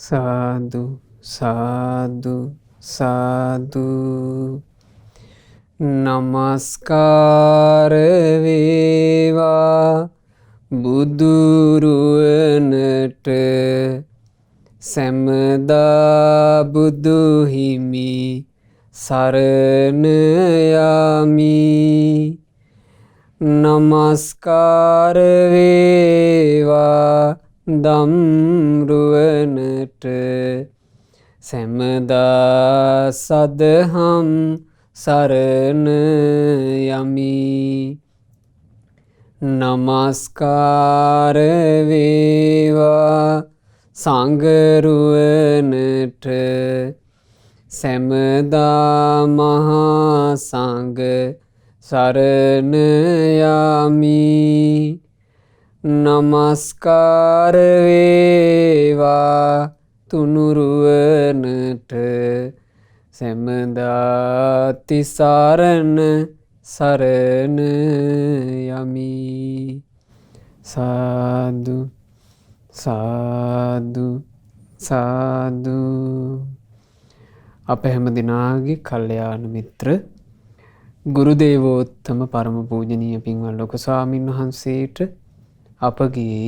සාදු සාදු සාදු නමස්කාර වේවා බුදුරුවනට සැමදා බුදු හිමි සරණ යමි. නමස්කාර වේවා දම්රුවනට සැමදා සදහම් සරණ යමි. නමස්කාර වේවා සංඝරුවනට සැමදා මහා සංඝ සරණ යමි. නමස්කාර වේවා තුනුරුවනට සැමදා තිසරණ සරණ යමි. සාදු සාදු සාදු. අප හැම දිනාගේ කල්යාණ මිත්‍ර ගුරුදේවෝත්තම පරම පූජනීය පින්වත් ලොකු ස්වාමීන් වහන්සේට අපගේ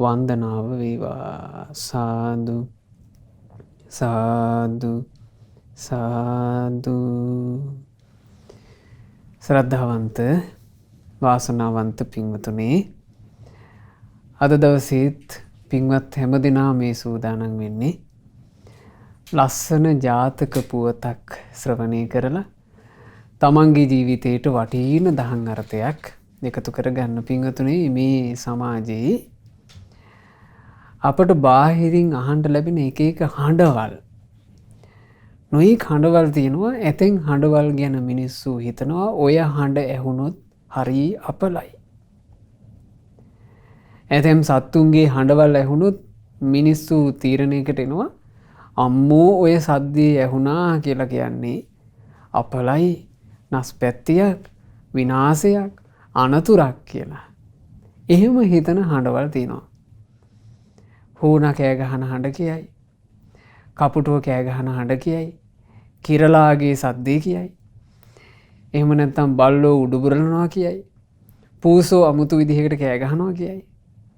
වන්දනාව වේවා. සාදු සාදු සාදු. ශ්‍රද්ධාවන්ත වාසනාවන්ත පින්වතුනේ, අද දවසේත් පින්වත් හැම දෙනා මේ සූදානම් වෙන්නේ ලස්සන ජාතක පුවතක් ශ්‍රවණය කරලා තමන්ගේ ජීවිතයට වටින දහම් අර්ථයක් එකතු කරගන්න. පින්වතුනේ, මේ සමාජයේ අපට බාහිරින් අහන්න ලැබෙන එක එක හඬවල්, නොයෙක් හඬවල් තියෙනවා. ඇතෙන් හඬවල් ගැන මිනිස්සු හිතනවා ඔය හඬ ඇහුනොත් හරි අපලයි. ඇතැම් සත්තුන්ගේ හඬවල් ඇහුනොත් මිනිස්සු තීරණයකට එනවා අම්මෝ ඔය සද්දේ ඇහුනා කියලා කියන්නේ අපලයි, නස්පැත්තියක්, විනාශයක්, අනතුරක් කියලා. එහෙම හිතන හඬවල් තියෙනවා. හෝනා කෑගහන හඬ කියයි, කපුටුව කෑගහන හඬ කියයි, කිරලාගේ සද්දේ කියයි, එහෙම නැත්නම් බල්ලෝ උඩුබුරලනවා කියයි, පූසෝ අමුතු විදිහකට කෑගහනවා කියයි.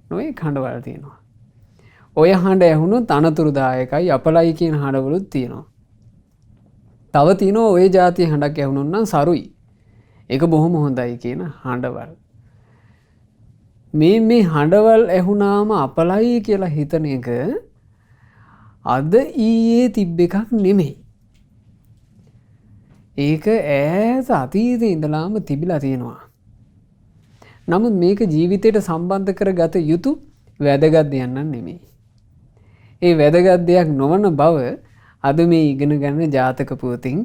නොයෙක් හඬවල් තියෙනවා. ඔය හඬ ඇහුනොත් අනතුරුදායකයි, අපලයි කියන හඬවලුත් තියෙනවා. තව තියෙනවා ඔය જાතිය හඬක් ඇහුනොත් නම් සරුයි, ඒක බොහොම හොඳයි කියන හඬවල්. මේ හඬවල් ඇහුනාම අපලයි කියලා හිතන එක අද ඊයේ තිබ්බ එකක් නෙමෙයි. ඒක ඈත අතීතේ ඉඳලාම තිබිලා තියෙනවා. නමුත් මේක ජීවිතයට සම්බන්ධ කරගත යුතු වැදගත් දෙයක් නෙමෙයි. ඒ වැදගත් දෙයක් නොවන බව අද මේ ඉගෙන ගන්න ජාතක පුවතින්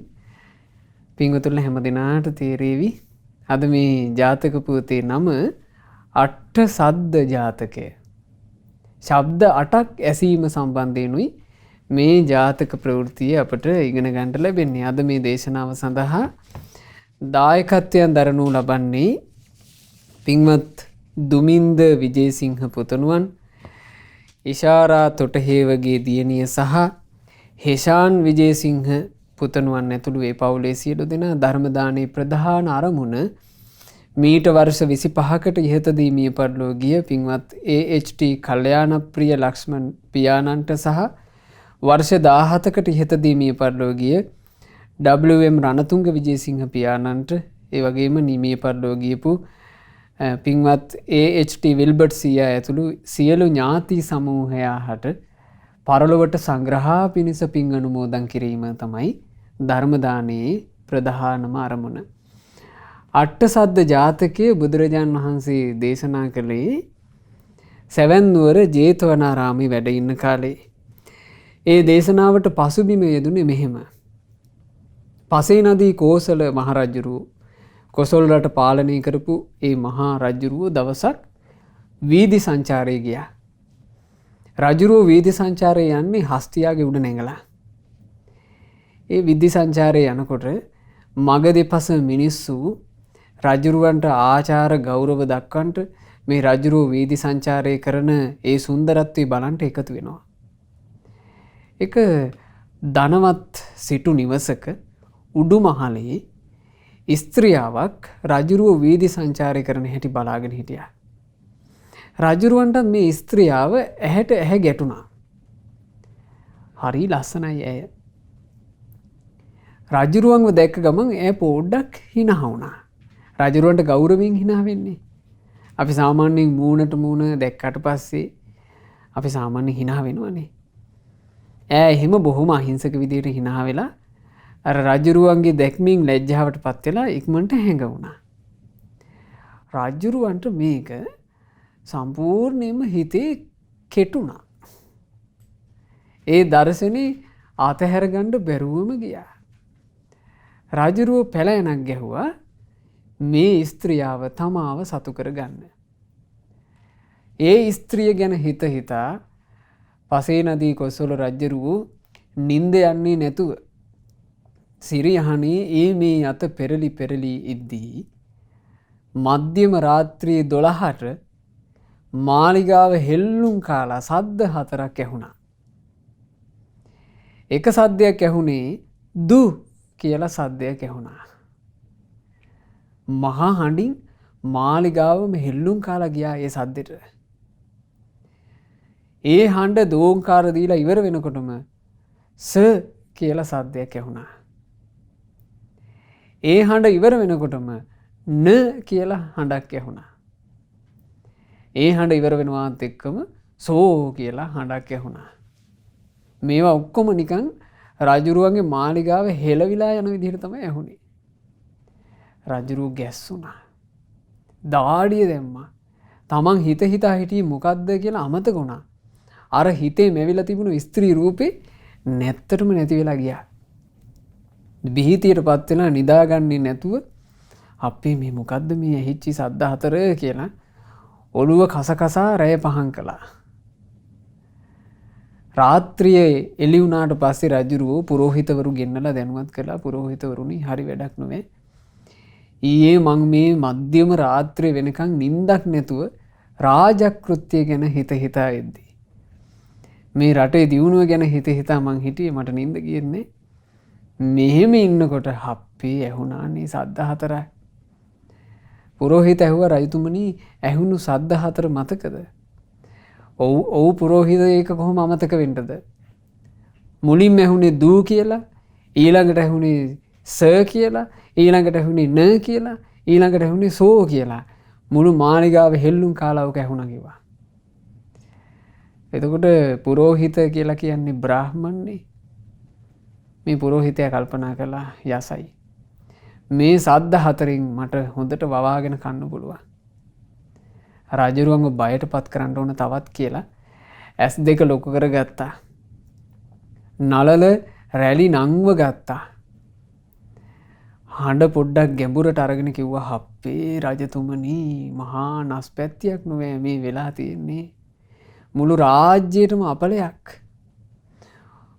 පින්වතුන්ලා හැම දිනාට තේරෙවි. අද මේ ජාතක පුවතේ නම අට සද්ද ජාතකය. ශබ්ද 8ක් ඇසීම සම්බන්ධයෙන්ුයි මේ ජාතක ප්‍රවෘත්තිය අපට ඉගෙන ගන්නට ලැබෙන්නේ. අද මේ දේශනාව සඳහා දායකත්වයෙන් දරනු ලබන්නේ පින්වත් දුමින්ද විජේසිංහ පුතණුවන්, ඉෂාරා තොටහේවගේ දියණිය සහ හෙෂාන් විජේසිංහ පුතණුවන් ඇතුළු ඒ පවුලේ සියලු දෙනා ධර්ම දානයේ ප්‍රධාන අරමුණ මීට වර්ෂ 25කට ඉහතදී මිය පරලෝ ගිය පින්වත් AHT කල්යාණප්‍රිය ලක්ෂ්මන් පියාණන්ට සහ වර්ෂ 17කට ඉහතදී මිය පරලෝ ගිය WM රණතුංග විජේසිංහ පියාණන්ට, ඒ වගේම මිය පරලෝ ගියපු පින්වත් AHT විල්බර්ට් සීයා ඇතුළු සියලු ඥාති සමූහයාට පරලොවට සංග්‍රහා පිණිස පින් අනුමෝදන් කිරීම තමයි ධර්ම දානයේ ප්‍රධානම අරමුණ. අට සද්ද ජාතකයේ බුදුරජාන් වහන්සේ දේශනා කළේ සැවැන් නුවර ජේතවනාරාමේ වැඩ ඉන්න කාලේ. ඒ දේශනාවට පසුබිම යෙදුනේ මෙහෙම. පසේ නදී කෝසල මහරජුරුව, කොසල් රට පාලනය කරපු ඒ මහා රජුරුව දවසක් වීදි සංචාරයේ ගියා. රජුරුව වීදි සංචාරයේ යන්නේ හස්තියාගේ උඩ නැගලා. ඒ වීදි සංචාරයේ යනකොට මග දෙපස මිනිස්සු රජුරුවන්ට ආචාර ගෞරව දක්වන්නට මේ රජුරුව වීදි සංචාරය කරන ඒ සුන්දරත්වය බලන්ට එකතු වෙනවා. එක ධනවත් සිටු නිවසක උඩු මහලේ ස්ත්‍රියාවක් රජුරුව වීදි සංචාරය කරන හැටි බලාගෙන හිටියා. රජුරුවන්ට මේ ස්ත්‍රියාව ඇහැට ඇහැ ගැටුණා. හරි ලස්සනයි ඇය. රජුරුවන්ව දැක්ක ගමන් ඇය පොඩ්ඩක් hina වුණා. රජුරුවන්ට ගෞරවයෙන් hina වෙන්නේ. අපි සාමාන්‍යයෙන් මූණට මූණ දැක්කට පස්සේ අපි සාමාන්‍යයෙන් hina වෙනවනේ. ඇය එහෙම බොහොම අහිංසක විදියට hina වෙලා අර රජුරුවන්ගේ දැක්මෙන් ලැජ්ජාවටපත් වෙලා ඉක්මනට හැංග වුණා. රජුරුවන්ට මේක සම්පූර්ණයෙන්ම හිතේ කෙටුණා. ඒ දර්ශනේ අතහැර ගන්න බැරුවම ගියා. රජුරුව පැලයනක් ගැහුවා මේ ස්ත්‍රියව තමාව සතු කරගන්න. ඒ ස්ත්‍රිය ගැන හිත හිතා පසේ නදී කොසොල රජුරුව නිින්ද යන්නේ නැතුව සිරියහනේ ඒ මේ අත පෙරලි පෙරලි ඉද්දී මධ්‍යම රාත්‍රියේ 12ට මාලිගාව හෙල්ලුම් කාලා සද්ද 4ක් ඇහුණා. එක සද්දයක් ඇහුනේ දු කියලා සද්දයක් ඇහුණා. මහා හඬින් මාලිගාවම හෙල්ලුම් කාලා ගියා ඒ සද්දෙට. ඒ හඬ දෝංකාර දීලා ඉවර වෙනකොටම ස කියලා සද්දයක් ඇහුණා. ඒ හඬ ඉවර වෙනකොටම න කියලා හඬක් ඇහුණා. ඒ හඬ ඉවර වෙනවාත් එක්කම සෝ කියලා හඬක් ඇහුණා. මේවා ඔක්කොම නිකන් රජුරුවන්ගේ මාලිගාව හෙලවිලා යන විදිහට තමයි ඇහුනේ. රජුරුව ගැස්සුණා. දාඩිය දැම්මා. තමන් හිත හිතා හිටියේ මොකද්ද කියලා අමතක වුණා. අර හිතේ මෙවිලා තිබුණු ස්ත්‍රී රූපේ නැත්තටම නැති වෙලා ගියා. බිහිතියටපත් වෙලා නිදාගන්නේ නැතුව අපේ මේ මොකද්ද මේ ඇහිච්චි සද්ද 4 කියලා ඔළුව කසකසා රැය පහන් කළා. රාත්‍රියේ එළි වුණාට පස්සේ රජුරුව පුරෝහිතවරු ගෙන්නලා දැනුවත් කළා. පුරෝහිතවරුනි හරි වැඩක් නෙවෙයි. ඊයේ මං මේ මධ්‍යම රාත්‍රියේ වෙනකන් නිින්දක් නැතුව රාජකෘත්‍ය ගැන හිත හිතා ඉද්දි. මේ රටේ දියුණුව ගැන හිත හිතා මං හිටියේ මට නිින්ද ගියෙන්නේ. මෙහෙම ඉන්නකොට හප්පේ ඇහුණානේ සද්ද 4ක්. පුරෝහිත ඇහුවා රජතුමනි ඇහුණු සද්ද 4 මතකද? ඔව් පුරෝහිත ඒක කොහොම අමතක වෙන්නද? මුලින්ම ඇහුනේ දූ කියලා, ඊළඟට ඇහුනේ ස කියලා, ඊළඟට ඇහුනේ න කියලා, ඊළඟට ඇහුනේ සෝ කියලා. මුළු මාලිගාව හෙල්ලුම් කාලා ඔක ඇහුණා කිව්වා. එතකොට පුරෝහිත කියලා කියන්නේ බ්‍රාහ්මණනේ. මේ පුරෝහිතයා කල්පනා කළා යසයි. මේ සද්ද 4න් මට හොඳට වවාගෙන කන්න පුළුවන්. රජුරුවන්ව බයටපත් කරන්න ඕන තවත් කියලා ඇස් දෙක ලොකු කරගත්තා. නලල රැලි නංව ගත්තා. හඬ පොඩ්ඩක් ගැඹුරට අරගෙන කිව්වා හප්පේ රජතුමනි මහා නස්පැත්තියක් නෙවෙයි මේ වෙලා තියෙන්නේ. මුළු රාජ්‍යයටම අපලයක්.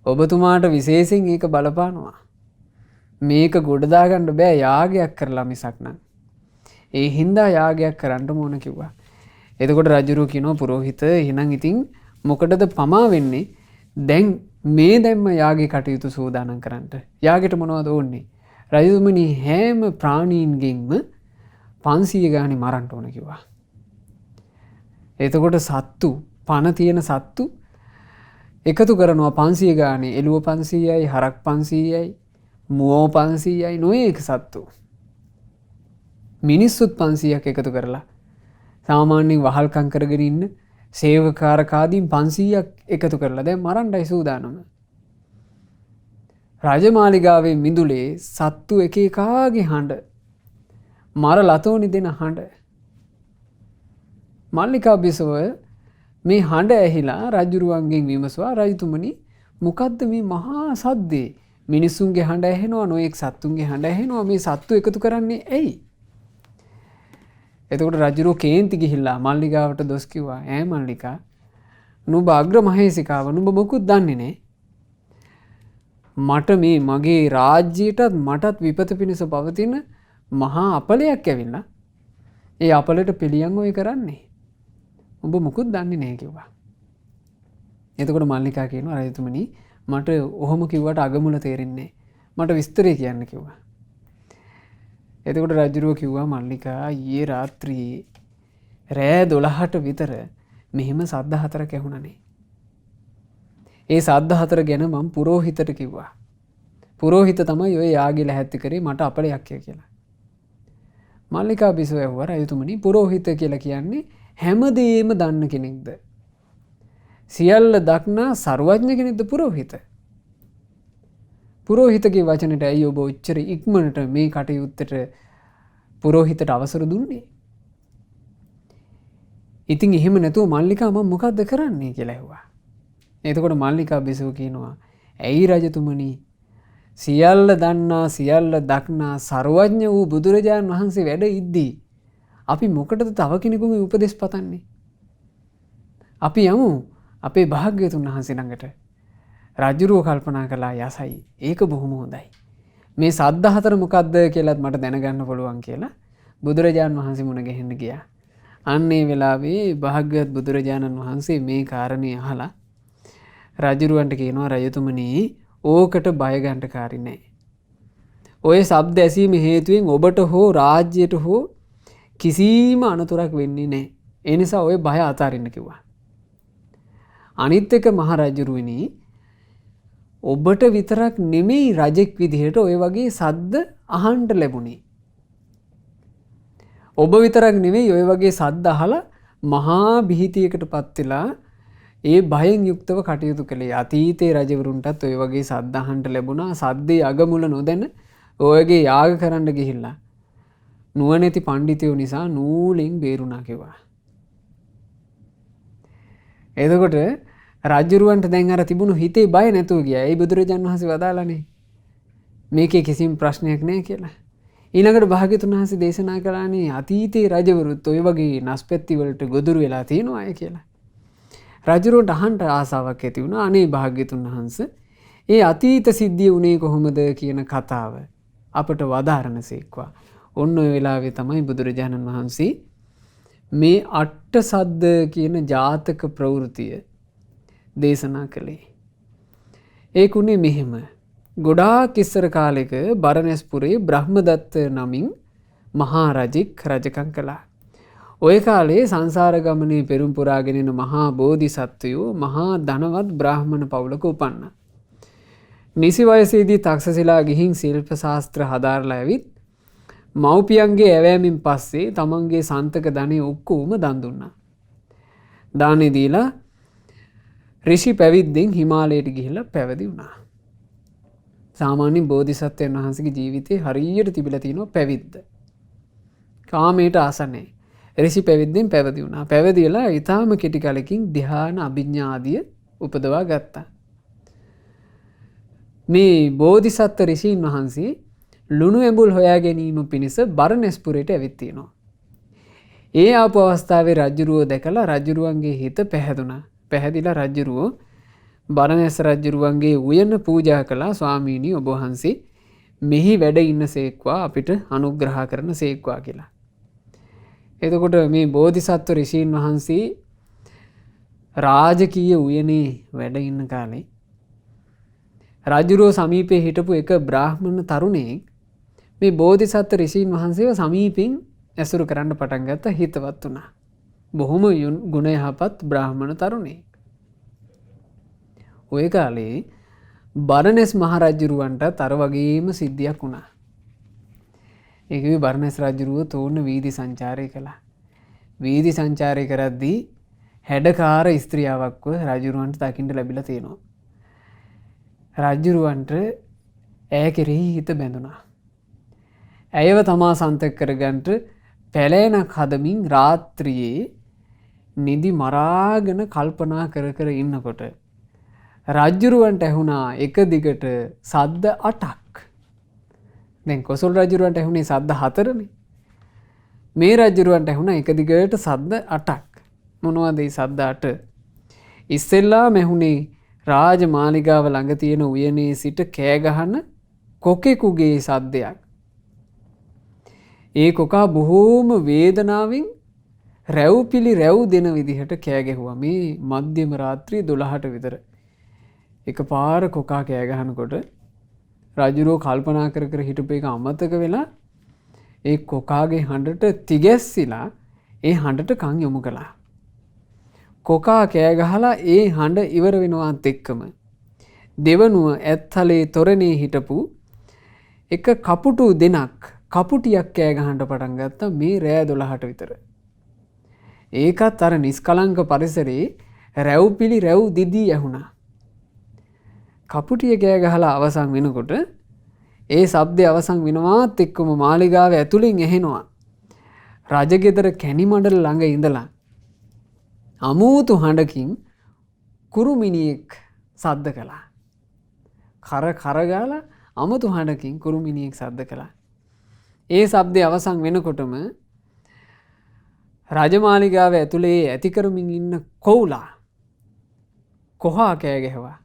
ඔබතුමාට විශේෂයෙන් ඒක බලපානවා. මේක ගොඩ දාගන්න බෑ යාගයක් කරලා මිසක් නම්. ඒ හින්දා යාගයක් කරන්න ඕන කිව්වා. එතකොට රජුරුව කියනවා පුරෝහිත එහෙනම් ඉතින් මොකටද පමා වෙන්නේ? දැන් මේ දැම්ම යාගේ කටයුතු සූදානම් කරන්න. යාගෙට මොනවද ඕනේ? රජතුමනි හැම ප්‍රාණීන්ගෙන්ම 500 ගානේ මරන්න ඕන කිව්වා. එතකොට සත්තු පණ තියෙන සත්තු එකතු කරනවා 500 ගානේ. එළුව 500යි, හරක් 500යි, මුවෝ 500යි නොයේක සත්තු. මිනිස්සුත් 500ක් එකතු කරලා සාමාන්‍යයෙන් වහල්කම් කරගෙන ඉන්න සේවකාරකාදීන් 500ක් එකතු කරලා දැන් මරණ්ඩයි සූදානම. රාජමාලිගාවේ මිදුලේ සත්තු එක එකාගේ හඬ මර ලතෝනි දෙන හඬ. මල්ලිකා බිසව මේ හඬ ඇහිලා රජුරුවන්ගෙන් විමසුවා රජතුමනි මොකද්ද මේ මහා සද්දේ? මිනිසුන්ගේ හඬ ඇහෙනවා නොඑක් සත්තුන්ගේ හඬ ඇහෙනවා මේ සත්තු එකතු කරන්නේ ඇයි? එතකොට රජුරුව කේන්ති ගිහිල්ලා මල්ලිකාවට දොස් කිව්වා ඈ මල්ලිකා නුඹ අග්‍ර මහේසිකාව නුඹ මොකුත් දන්නේ නැහැ. මට මේ මගේ රාජ්‍යයටත් මටත් විපත පිණිස පවතින මහා අපලයක් ඇවිල්ලා ඒ අපලට පිළියම් ඔය කරන්නේ. උඹ මොකුත් දන්නේ නැහැ කිව්වා. එතකොට මල්ලිකා කියනවා රජතුමනි මට ඔහොම කිව්වට අගමුල තේරෙන්නේ මට විස්තරේ කියන්න කිව්වා. එතකොට රජුරුව කිව්වා මල්ලිකා ඊයේ රාත්‍රියේ රෑ 12ට විතර මෙහෙම සද්ද 4ක් ඇහුණනේ. ඒ සද්ද 4 ගැන මම පුරෝහිතට කිව්වා. පුරෝහිත තමයි ඔය යාගේ ලැහැත්ති කරේ මට අපලයක් කියලා. මල්ලිකා බිසව ඇහුවා රජතුමනි පුරෝහිත කියලා කියන්නේ හැමදේම දන්න කෙනෙක්ද? සියල්ල දක්නා සර්වඥ කෙනෙක්ද පුරෝහිත? පුරෝහිතගේ වචනට ඇයි ඔබ ඔච්චර ඉක්මනට මේ කටයුත්තට පුරෝහිතට අවසර දුන්නේ? ඉතින් එහෙම නැතුව මල්ලිකා මම මොකද්ද කරන්නේ කියලා ඇහුවා. එතකොට මල්ලිකා බිසව කියනවා ඇයි රජතුමනි සියල්ල දන්නා සියල්ල දක්නා සර්වඥ වූ බුදුරජාණන් වහන්සේ වැඩ ඉද්දී අපි මොකටද තව කෙනෙකුගේ උපදෙස් පතන්නේ? අපි යමු අපේ භාග්‍යවතුන් වහන්සේ ළඟට. රජුරුව කල්පනා කළා යසයි. ඒක බොහොම හොඳයි. මේ සද්ද 4 මොකද්ද කියලාත් මට දැනගන්න පුළුවන් කියලා බුදුරජාණන් වහන්සේ මුණ ගැහෙන්න ගියා. අන්නේ වෙලාවේ භාග්‍යවත් බුදුරජාණන් වහන්සේ මේ කාරණේ අහලා රජුරුවන්ට කියනවා රජතුමනි ඕකට බය ගන්න කාරි නෑ. ඔය ශබ්ද ඇසීම හේතුවෙන් ඔබට හෝ රාජ්‍යයට හෝ කිසිම අනතුරක් වෙන්නේ නෑ. ඒ නිසා ඔය බය අතාරින්න කිව්වා. අනිත් එක මහ රජුරුවනි ඔබට විතරක් නෙමෙයි රජෙක් විදිහට ඔය වගේ සද්ද අහන්න ලැබුණේ. ඔබ විතරක් නෙමෙයි ඔය වගේ සද්ද අහලා මහා බිහිතියකටපත් වෙලා ඒ භයෙන් යුක්තව කටයුතු කළේ. අතීතයේ රජවරුන්ටත් ඔය වගේ සද්ද අහන්න ලැබුණා. සද්දේ අගමුල නොදැන ඔයගේ යාග කරන්න ගිහිල්ලා නුවණැති පඬිතුයෝ නිසා නූලෙන් බේරුණා කිව්වා. එතකොට රජුරුවන්ට දැන් අර තිබුණු හිතේ බය නැතුව ගියා. ඒ බුදුරජාණන් වහන්සේ වදාළනේ මේකේ කිසිම ප්‍රශ්නයක් නැහැ කියලා. ඊළඟට භාග්‍යතුන් වහන්සේ දේශනා කළානේ අතීතයේ රජවරුත් ඔය වගේ නස්පැත්ති වලට ගොදුරු වෙලා තියෙනවා අය කියලා. රජුරුවන්ට අහන්න ආසාවක් ඇති වුණා. අනේ භාග්‍යතුන් වහන්සේ ඒ අතීත සිද්ධිය උනේ කොහොමද කියන කතාව අපට වදාරනසේක්වා. ඔන්න ඔය වෙලාවේ තමයි බුදුරජාණන් වහන්සේ මේ අට සද්ද කියන ජාතක ප්‍රවෘතිය දේශනා කළේ. ඒකුණේ මෙහෙම ගොඩාක් ඉස්සර කාලෙක බරණැස්පුරේ බ්‍රහ්මදත්ත නමින් මහා රජෙක් රජකම් කළා. ඔය කාලේ සංසාර ගමනේ පෙරම් පුරාගෙන යන මහා බෝධිසත්වයෝ මහා ධනවත් බ්‍රාහ්මණ පවුලක උපන්නා. නිසි වයසේදී තක්සසිලා ගිහින් ශිල්ප ශාස්ත්‍ර හදාarලා ඇවිත් මව්පියන්ගේ ඇවෑමෙන් පස්සේ තමන්ගේ සන්තක ධනෙ ඔක්කොම දන් දුන්නා. දානෙ දීලා ඍෂි පැවිද්දෙන් හිමාලයට ගිහිල්ලා පැවිදි වුණා. සාමාන්‍ය බෝධිසත්වයන් වහන්සේගේ ජීවිතේ හරියට තිබිලා තියෙනවා පැවිද්ද. කාමයට ආස නැහැ. ඍෂි පැවිද්දෙන් පැවිදි වුණා. පැවිදි වෙලා ඊටාම කෙටි කාලෙකින් ධ්‍යාන අභිඥා ආදිය උපදවා ගත්තා. මේ බෝධිසත්ව ඍෂීන් වහන්සේ ලුණු ඇඹුල් හොයා ගැනීම පිණිස බරණැස්පුරයට ඇවිත් තිනවා. ඒ ආපු අවස්ථාවේ රජුරුව දැකලා රජුරුවන්ගේ හිත පැහැදුනා. පැහැදිලා රජුරුව බරණැස් රජුරුවන්ගේ උයන පූජා කළා. ස්වාමීනි ඔබ වහන්සේ මෙහි වැඩ ඉන්න සේක්වා අපිට අනුග්‍රහ කරන සේක්වා කියලා. එතකොට මේ බෝධිසත්ව ඍෂීන් වහන්සේ රාජකීය උයනේ වැඩ ඉන්න කාලේ රජුරුව සමීපයේ හිටපු එක බ්‍රාහ්මණ තරුණයෙක් මේ බෝධිසත්ව ඍෂීන් වහන්සේව සමීපින් ඇසුරු කරන්න පටන් ගත්ත. හිතවත් වුණා. බොහොම ගුණ යහපත් බ්‍රාහ්මණ තරුණයෙක්. ওই කාලේ බරණැස් මහ රජුරවන්ටත් අර වගේම සිද්ධියක් වුණා. ඒකේ බරණැස් රජුරුව තෝරන වීදි සංචාරය කළා. වීදි සංචාරය කරද්දී හැඩකාර ස්ත්‍රියාවක්ව රජුරවන්ට දකින්න ලැබිලා තියෙනවා. රජුරවන්ට ඈ කෙරෙහි හිත බැඳුනා. ඇයව තමා සන්තක කරගන්නට පැලෑනක් හදමින් රාත්‍රියේ නිදි මරාගෙන කල්පනා කර කර ඉන්නකොට රජුරවන්ට ඇහුණා එක දිගට සද්ද 8ක්. දැන් කොසල් රජුරවන්ට ඇහුනේ සද්ද 4නේ. මේ රජුරවන්ට ඇහුණා එක දිගට සද්ද 8ක්. මොනවද මේ සද්ද 8? ඉස්සෙල්ලාම ඇහුනේ රාජමාලිගාව ළඟ තියෙන උයනේ සිට කෑ ගහන කොකෙකුගේ සද්දයක්. ඒ කොකා බොහෝම වේදනාවෙන් රැව්පිලි රැව් දෙන විදිහට කෑ ගැහුවා. මේ මධ්‍යම රාත්‍රී 12ට විතර. එකපාර කොකා කෑ ගහනකොට රජුරෝ කල්පනා කර කර හිටපු එක අමතක වෙලා ඒ කොකාගේ හඬට තිගැස්සිලා ඒ හඬට කන් යොමු කළා. කොකා කෑ ගහලා ඒ හඬ ඉවර වෙනවත් එක්කම දෙවනුව ඇත්තලේ තොරණේ හිටපු එක කපුටු දෙනක් කපුටියක් කෑ ගහන්න පටන් ගත්තා මේ රෑ 12ට විතර. ඒකත් අර නිස්කලංක පරිසරේ රැව්පිලි රැව් දිදී ඇහුණා. කපුටිය කෑ ගහලා අවසන් වෙනකොට ඒ ශබ්දය අවසන් වෙනවත් එක්කම මාලිගාව ඇතුලින් ඇහෙනවා. රජගෙදර කැණි මඩල ළඟ ඉඳලා අමූතු හඬකින් කුරුමිනියෙක් සද්ද කළා. කර ගාලා අමුතු හඬකින් කුරුමිනියෙක් සද්ද කළා. ඒ ශබ්දය අවසන් වෙනකොටම රජමාලිගාව ඇතුලේ ඇති කරමින් ඉන්න කොවුලා කොහා කෑ ගැහුවා.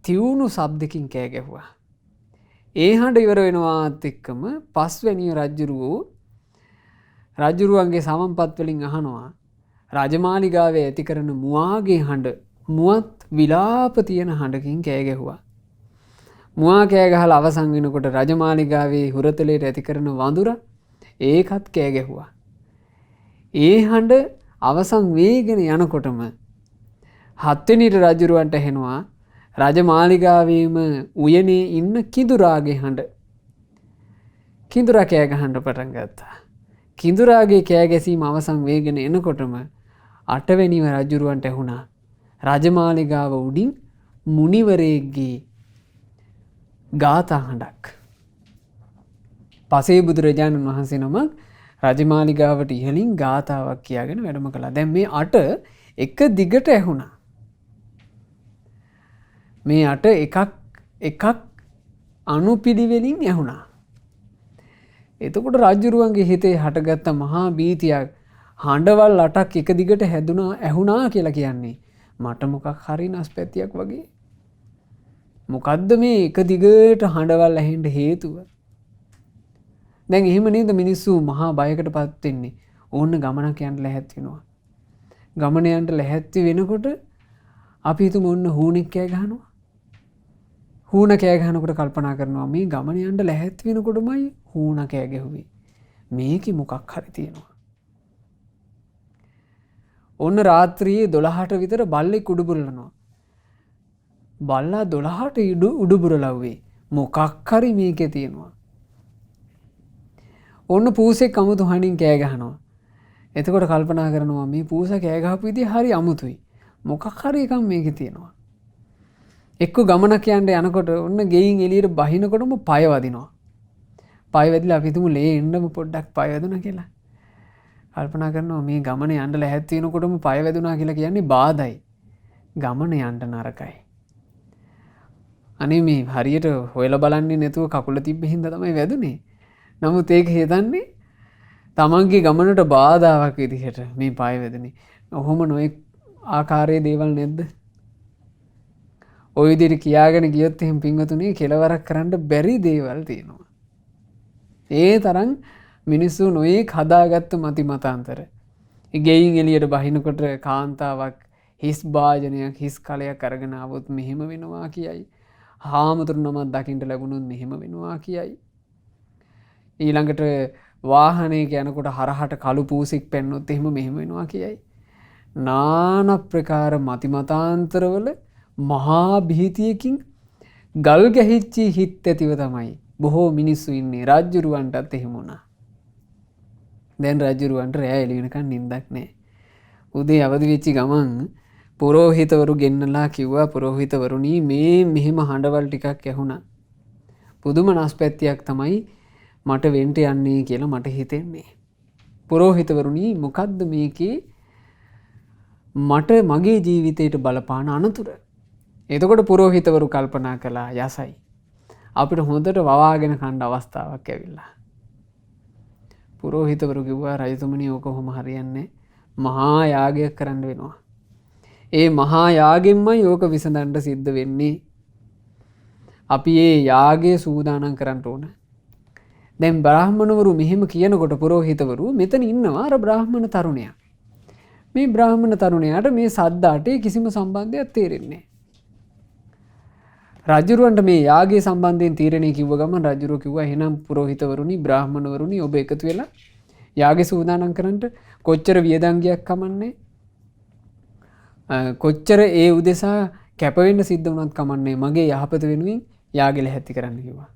තියුණු ශබ්දකින් කෑ ගැහුවා. ඒ හඬ ඉවර වෙනවත් එක්කම පස්වැනිය රජුරුවන්ගේ සමන්පත් වලින් අහනවා රජමාලිගාවේ ඇති කරන මුවාගේ හඬ මුවත් විලාප තියෙන හඬකින් කෑ ගැහුවා. මුවා කෑ ගහලා අවසන් වෙනකොට රජමාලිගාවේ හුරතලයට ඇති කරන වඳුර ඒකත් කෑ ගැහුවා. ඒ හඬ අවසන් වේගෙන යනකොටම හත්වෙනිට රජුරුවන්ට ඇහෙනවා රජමාලිගාවේම උයනේ ඉන්න කිඳුරාගේ හඬ. කිඳුරා කෑ ගහන්න පටන් ගත්තා. කිඳුරාගේ කෑ ගැසීම අවසන් වේගෙන එනකොටම අටවෙනිව රජුරුවන්ට ඇහුණා රජමාලිගාව උඩින් මුනිවරයෙක්ගේ ගාථා හඬක්. පසේ බුදුරජාණන් වහන්සේ නමක් රජමාලිගාවට ඉහළින් ගාථාවක් කියාගෙන වැඩම කළා. දැන් මේ අට එක දිගට ඇහුණා. මේ අට එකක් අනුපිළිවෙලින් ඇහුණා. එතකොට රජුරුවන්ගේ හිතේ හටගත්ත මහා බීතියක් හඬවල් අටක් එක දිගට ඇහුණා කියලා කියන්නේ මට මොකක් හරි නස්පැතියක් වගේ. මොකද්ද මේ එක දිගට හඬවල් ඇහෙන්න හේතුව? දැන් එහෙම නේද මිනිස්සු මහා බයකටපත් වෙන්නේ. ඕන්න ගමනක් යන්න ලැහැත් වෙනවා. ගමන යන්න ලැහැත්ති වෙනකොට අපි හිතමු ඕන්න හූනෙක් කෑ ගහනවා. හූන කෑ ගහනකොට කල්පනා කරනවා මේ ගමන යන්න ලැහැත් වෙනකොටමයි හූන කෑ ගැහුවේ. මේකේ මොකක් හරි තියෙනවා. ඔන්න රාත්‍රියේ 12ට විතර බල්ලෙක් උඩුබුරලනවා. බල්ලා 12ට උඩුබුරලව්වේ. මොකක් හරි මේකේ තියෙනවා. ඔන්න පූසෙක් අමුතු හඬින් කෑ ගහනවා. එතකොට කල්පනා කරනවා මේ පූසා කෑ ගහපු විදිහ හරි අමුතුයි. මොකක් හරි එකක් මේකේ තියෙනවා. එක්ක ගමනක් යන්න යනකොට ඔන්න ගෙයින් එළියට බහිනකොටම පය වදිනවා. පය වැදිලා අපි හිතමු ලේ එන්නම පොඩ්ඩක් පය වැදුණා කියලා. කල්පනා කරනවා මේ ගමන යන්න ලැහැත් වෙනකොටම පය වැදුණා කියලා කියන්නේ බාධායි. ගමන යන්න නරකයි. අනේ මේ හරියට හොයලා බලන්නේ නැතුව කකුල තිබ්බ හින්දා තමයි වැදුනේ. නමුත් ඒක හිතන්නේ තමන්ගේ ගමනට බාධාවක් විදිහට මේ පය වැදුනේ. ඔහොම නොඑක් ආකාරයේ දේවල් නැද්ද? ඔය විදිහට කියාගෙන ගියොත් එහෙම පින්වතුනි කෙලවරක් කරන්න බැරි දේවල් තියෙනවා. ඒ තරම් මිනිස්සු නොයෙක් හදාගත්ත මති මතාන්තර. ගෙයින් එළියට බහිනකොට කාන්තාවක් හිස් භාජනයක් හිස් කලයක් අරගෙන ආවොත් මෙහෙම වෙනවා කියයි. හාමුදුරු නමක් දකින්න ලැබුණොත් මෙහෙම වෙනවා කියයි. ඊළඟට වාහනයක යනකොට හරහට කළු පූසෙක් පැන්නොත් එහෙම මෙහෙම වෙනවා කියයි. নানা ප්‍රකාර මති මතාන්තරවල මහා භීතියකින් ගල් ගැහිච්ච හිත් ඇතිව තමයි බොහෝ මිනිස්සු ඉන්නේ. රජුරුවන්ටත් එහෙම වුණා. දැන් රජුරුවන්ට රෑ එළි වෙනකන් නිින්දක් නැහැ. උදේ අවදි වෙච්ච ගමන් පුරෝහිතවරු ගෙන්නලා කිව්වා පුරෝහිතවරුනි මේ මෙහෙම හඬවල් ටිකක් ඇහුණා. පුදුම නස්පැත්තියක් තමයි මට වෙන්න යන්නේ කියලා මට හිතෙන්නේ. පුරෝහිතවරුනි මොකද්ද මේකේ මට මගේ ජීවිතයට බලපාන අනතුර? එතකොට පුරෝහිතවරු කල්පනා කළා යසයි. අපිට හොඳට වවාගෙන කන්න අවස්ථාවක් ඇවිල්ලා. පුරෝහිතවරු කිව්වා රජතුමනි ඕක කොහොම හරියන්නේ මහා යාගයක් කරන්න වෙනවා. ඒ මහා යාගෙන්මයි ඕක විසඳන්න සිද්ධ වෙන්නේ. අපි ඒ යාගය සූදානම් කරන්න ඕන. දැන් බ්‍රාහ්මණවරු මෙහෙම කියනකොට පුරෝහිතවරු මෙතන ඉන්නවා අර බ්‍රාහ්මණ තරුණයා. මේ බ්‍රාහ්මණ තරුණයාට මේ සද්දාටේ කිසිම සම්බන්ධයක් තේරෙන්නේ නැහැ. රජුරවන්ට මේ යාගයේ සම්බන්ධයෙන් තීරණය කිව්ව ගමන් රජුරෝ කිව්වා එහෙනම් පුරোহিতවරුනි බ්‍රාහ්මණවරුනි ඔබ එකතු වෙලා යාගේ සූදානම් කරන්න කොච්චර වියදම් ගියක් කමන්නේ කොච්චර ඒ උදෙසා කැප වෙන්න සිද්ධ වුණත් කමන්නේ මගේ යහපත වෙනුවෙන් යාගෙල හැති කරන්න කිව්වා.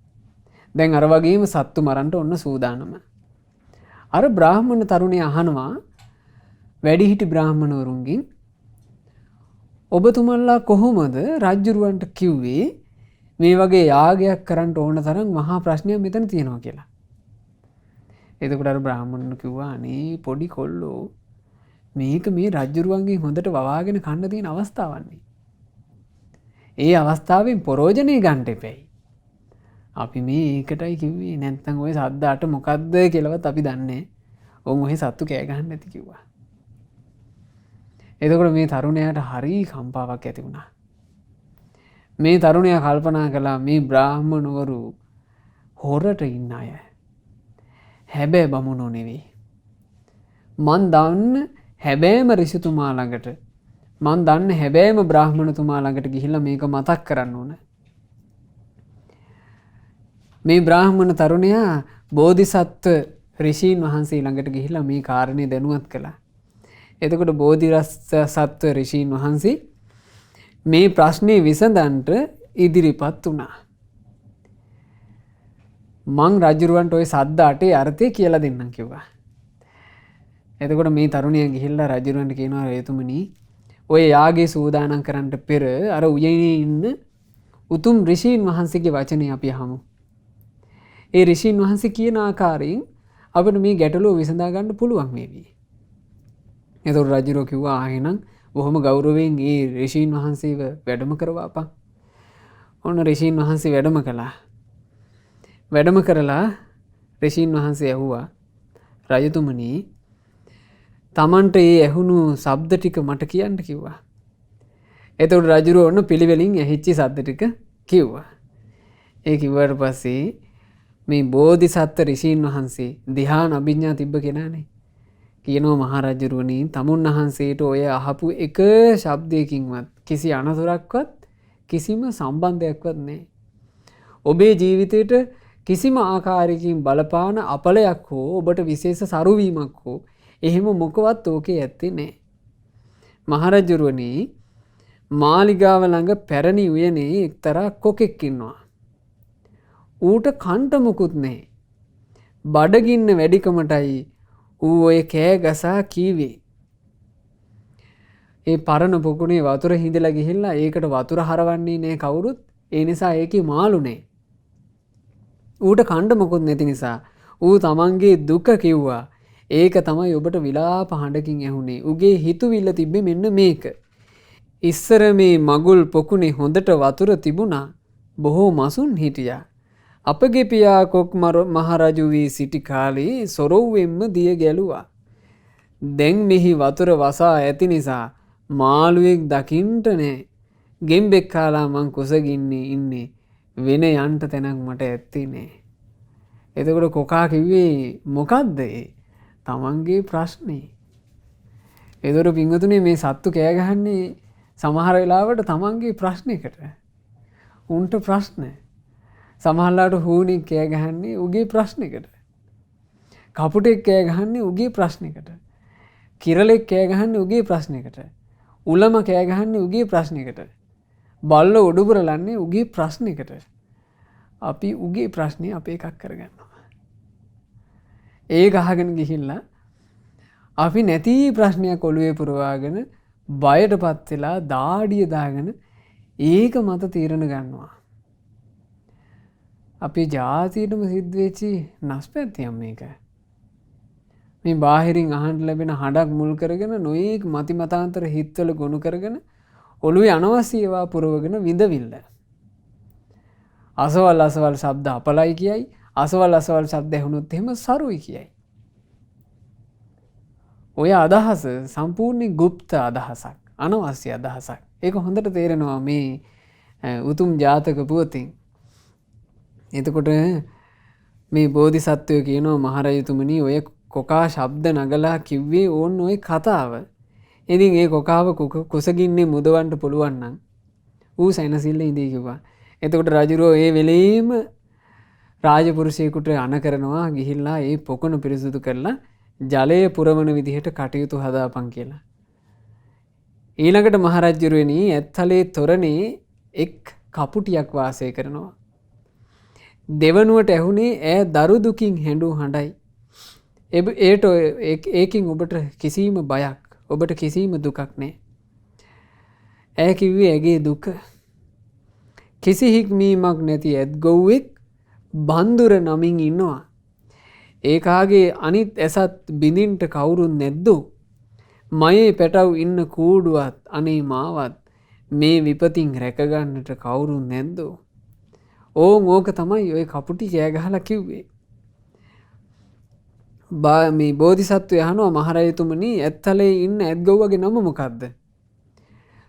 දැන් අර වගේම සත්තු මරන්න ඔන්න සූදානම. අර බ්‍රාහ්මණ තරුණයා අහනවා වැඩිහිටි බ්‍රාහ්මණවරුන්ගෙන් ඔබතුමන්ලා කොහොමද රජුරවන්ට කිව්වේ මේ වගේ යාගයක් කරන්න ඕන තරම් මහා ප්‍රශ්නයක් මෙතන තියෙනවා කියලා. එතකොට අර බ්‍රාහ්මණන් කිව්වා අනේ පොඩි කොල්ලෝ මේක මේ රජුරුවන්ගේ හොඳට වවාගෙන කන්න තියෙන අවස්ථාවන්නේ. ඒ අවස්ථාවෙන් ප්‍රයෝජනෙ ගන්න එපැයි. අපි මේ ඒකටයි කිව්වේ නැත්නම් ওই සද්දාට මොකද්ද කියලාවත් අපි දන්නේ. ඔවුන් ඔහේ සත්තු කෑ ගහන්න නැති කිව්වා. එතකොට මේ තරුණයාට හරි කම්පාවක් ඇති වුණා. මේ තරුණයා කල්පනා කළා මේ බ්‍රාහ්මණවරු හොරට ඉන්න අය. හැබැයි බමුණෝ නෙවෙයි. මන් දන්න හැබෑම ඍෂිතුමා ළඟට මන් දන්න හැබෑම බ්‍රාහ්මණතුමා ළඟට ගිහිල්ලා මේක මතක් කරන්න ඕන. මේ බ්‍රාහ්මණ තරුණයා බෝධිසත්ව ඍෂීන් වහන්සේ ළඟට ගිහිල්ලා මේ කාරණේ දැනුවත් කළා. එතකොට බෝධිසත්ව ඍෂීන් වහන්සේ මේ ප්‍රශ්නේ විසඳන්නට ඉදිරිපත් වුණා. මං රජුරවන්ට ওই සද්ද අටේ අර්ථය කියලා දෙන්නම් කිව්වා. එතකොට මේ තරුණයා ගිහිල්ලා රජුරවන්ට කියනවා රේතුමනි ඔය යාගේ සූදානම් කරන්න පෙර අර උයනේ ඉන්න උතුම් ඍෂීන් වහන්සේගේ වචනේ අපි අහමු. ඒ ඍෂීන් වහන්සේ කියන ආකාරයෙන් අපිට මේ ගැටලුව විසඳා ගන්න පුළුවන් වේවි. එතකොට රජුරෝ කිව්වා එහෙනම් බොහොම ගෞරවයෙන් ඒ ඍෂීන් වහන්සේව වැඩම කරවාපන්. ඔන්න ඍෂීන් වහන්සේ වැඩම කළා. වැඩම කරලා ඍෂීන් වහන්සේ ඇහුවා රජතුමනි තමන්ට ඒ ඇහුණු ශබ්ද ටික මට කියන්න කිව්වා. එතකොට රජුරෝ ඔන්න පිළිවෙලින් ඇහිච්ච ශබ්ද ටික කිව්වා. ඒ කිව්වට පස්සේ මේ බෝධිසත්ව ඍෂීන් වහන්සේ ධ්‍යාන අභිඥා තිබ්බ කෙනානේ. කියනවා මහරජුරුවනි තමුන් වහන්සේට ඔය අහපු එක ශබ්දයකින්වත් කිසි අනතුරක්වත් කිසිම සම්බන්ධයක්වත් නැහැ. ඔබේ ජීවිතේට කිසිම ආකාරයකින් බලපාන අපලයක් හෝ ඔබට විශේෂ සරුවීමක් හෝ එහෙම මොකවත් ඕකේ ඇත්තේ නැහැ. මහරජුරුවනි මාලිගාව ළඟ පැරණි උයනේ එක්තරා කොකෙක් ඉන්නවා. ඌට කන්ට මුකුත් නැහැ. බඩගින්න වැඩිකමටයි ඌ ඔය කෑ ගසා කීවේ. ඒ පරණ පොකුණේ වතුර හිඳලා ගිහිල්ලා ඒකට වතුර හරවන්නේ නැහැ කවුරුත්. ඒ නිසා ඒකේ මාළු නැහැ. ඌට කණ්ඩ මොකුත් නැති නිසා ඌ තමන්ගේ දුක කිව්වා. ඒක තමයි ඔබට විලාප හඬකින් ඇහුනේ. උගේ හිතුවිල්ල තිබ්බේ මෙන්න මේක. ඉස්සර මේ මගුල් පොකුණේ හොඳට වතුර තිබුණා. බොහෝ මසුන් හිටියා. අපගේ පියා කොක් මහරජු වී සිටි කාලේ සොරව්වෙන්ම දිය ගැලුවා. දැන් මෙහි වතුර වසා ඇති නිසා මාළුවෙක් දකින්ට නෑ. ගෙම්බෙක් කාලා මං කුසගින්නේ ඉන්නේ. වෙන යන්ට තැනක් මට ඇත්තේ නෑ. එතකොට කොකා කිව්වේ මොකක්ද ඒ? තමන්ගේ ප්‍රශ්නේ. එතකොට පින්වතුනි මේ සත්තු කෑ ගහන්නේ සමහර වෙලාවට තමන්ගේ ප්‍රශ්නයකට. උන්ට ප්‍රශ්න. සමහරලාට හූනෙක් කෑ ගහන්නේ උගේ ප්‍රශ්නයකට. කපුටෙක් කෑ ගහන්නේ උගේ ප්‍රශ්නයකට. කිරලෙක් කෑ ගහන්නේ උගේ ප්‍රශ්නයකට. උලම කෑ ගහන්නේ උගේ ප්‍රශ්නයකට. බල්ල උඩුබරලන්නේ උගේ ප්‍රශ්නයකට. අපි උගේ ප්‍රශ්නේ අපේ එකක් කරගන්නවා. ඒ ගහගෙන ගිහිල්ලා අපි නැති ප්‍රශ්නයක් ඔළුවේ පුරවාගෙන බයටපත් වෙලා දාඩිය දාගෙන ඒක මත තීරණ ගන්නවා. අපේ ජාතියටම සිද්ධ වෙච්චි නස්පැත්තියක් මේක. මේ බාහිරින් අහන්න ලැබෙන හඩක් මුල් කරගෙන නොයේක් මති මතාන්තර හිත්වල ගොනු කරගෙන ඔළුවේ අනවශ්‍ය ඒවා පුරවගෙන විඳවිල්ල. අසවල් අසවල් ශබ්ද අපලයි කියයි. අසවල් අසවල් ශබ්ද ඇහුනොත් එහෙම සරුයි කියයි. ඔය අදහස සම්පූර්ණ গুপ্ত අදහසක්. අනවශ්‍ය අදහසක්. ඒක හොඳට තේරෙනවා මේ උතුම් ජාතක පුවතින්. එතකොට මේ බෝධිසත්වය කියනවා මහරජතුමනි ඔය කොකා ශබ්ද නගලා කිව්වේ ඕන්න ඔය කතාව. ඉතින් ඒ කොකාව කුසගින්නේ මුදවන්න පුළුවන් නම් ඌ සැනසෙල්ල ඉඳී කිව්වා. එතකොට රජුරෝ ඒ වෙලේම රාජපුරුෂයෙකුට අණ කරනවා ගිහිල්ලා ඒ පොකුණ පිරිසුදු කරලා ජලය පුරවන විදිහට කටයුතු හදාපන් කියලා. ඊළඟට මහරජුරුවනි ඇත්තලේ තොරණේ එක් කපුටියක් වාසය කරනවා. දෙවනුවට ඇහුනේ ඈ දරු දුකින් හැඬු හඬයි. ඒට ඒකින් ඔබට කිසිම බයක්, ඔබට කිසිම දුකක් නෑ. ඈ කිව්වේ ඇගේ දුක. කිසි හික්මීමක් නැති ඇත්ගොව්වෙක් බන්දුර නමින් ඉන්නවා. ඒකාගේ අනිත් ඇසත් බිඳින්ට කවුරුන් නැද්දෝ. මයේ පැටව් ඉන්න කූඩුවත් අනේ මාවත් මේ විපතින් රැකගන්නට කවුරුන් නැද්දෝ. ඕක තමයි ඔය කපුටි කෑගහලා කිව්වේ. මේ බෝධිසත්වය අහනවා මහරජතුමනි ඇත්තලේ ඉන්න ඇත්ගොව්වගේ නම මොකක්ද?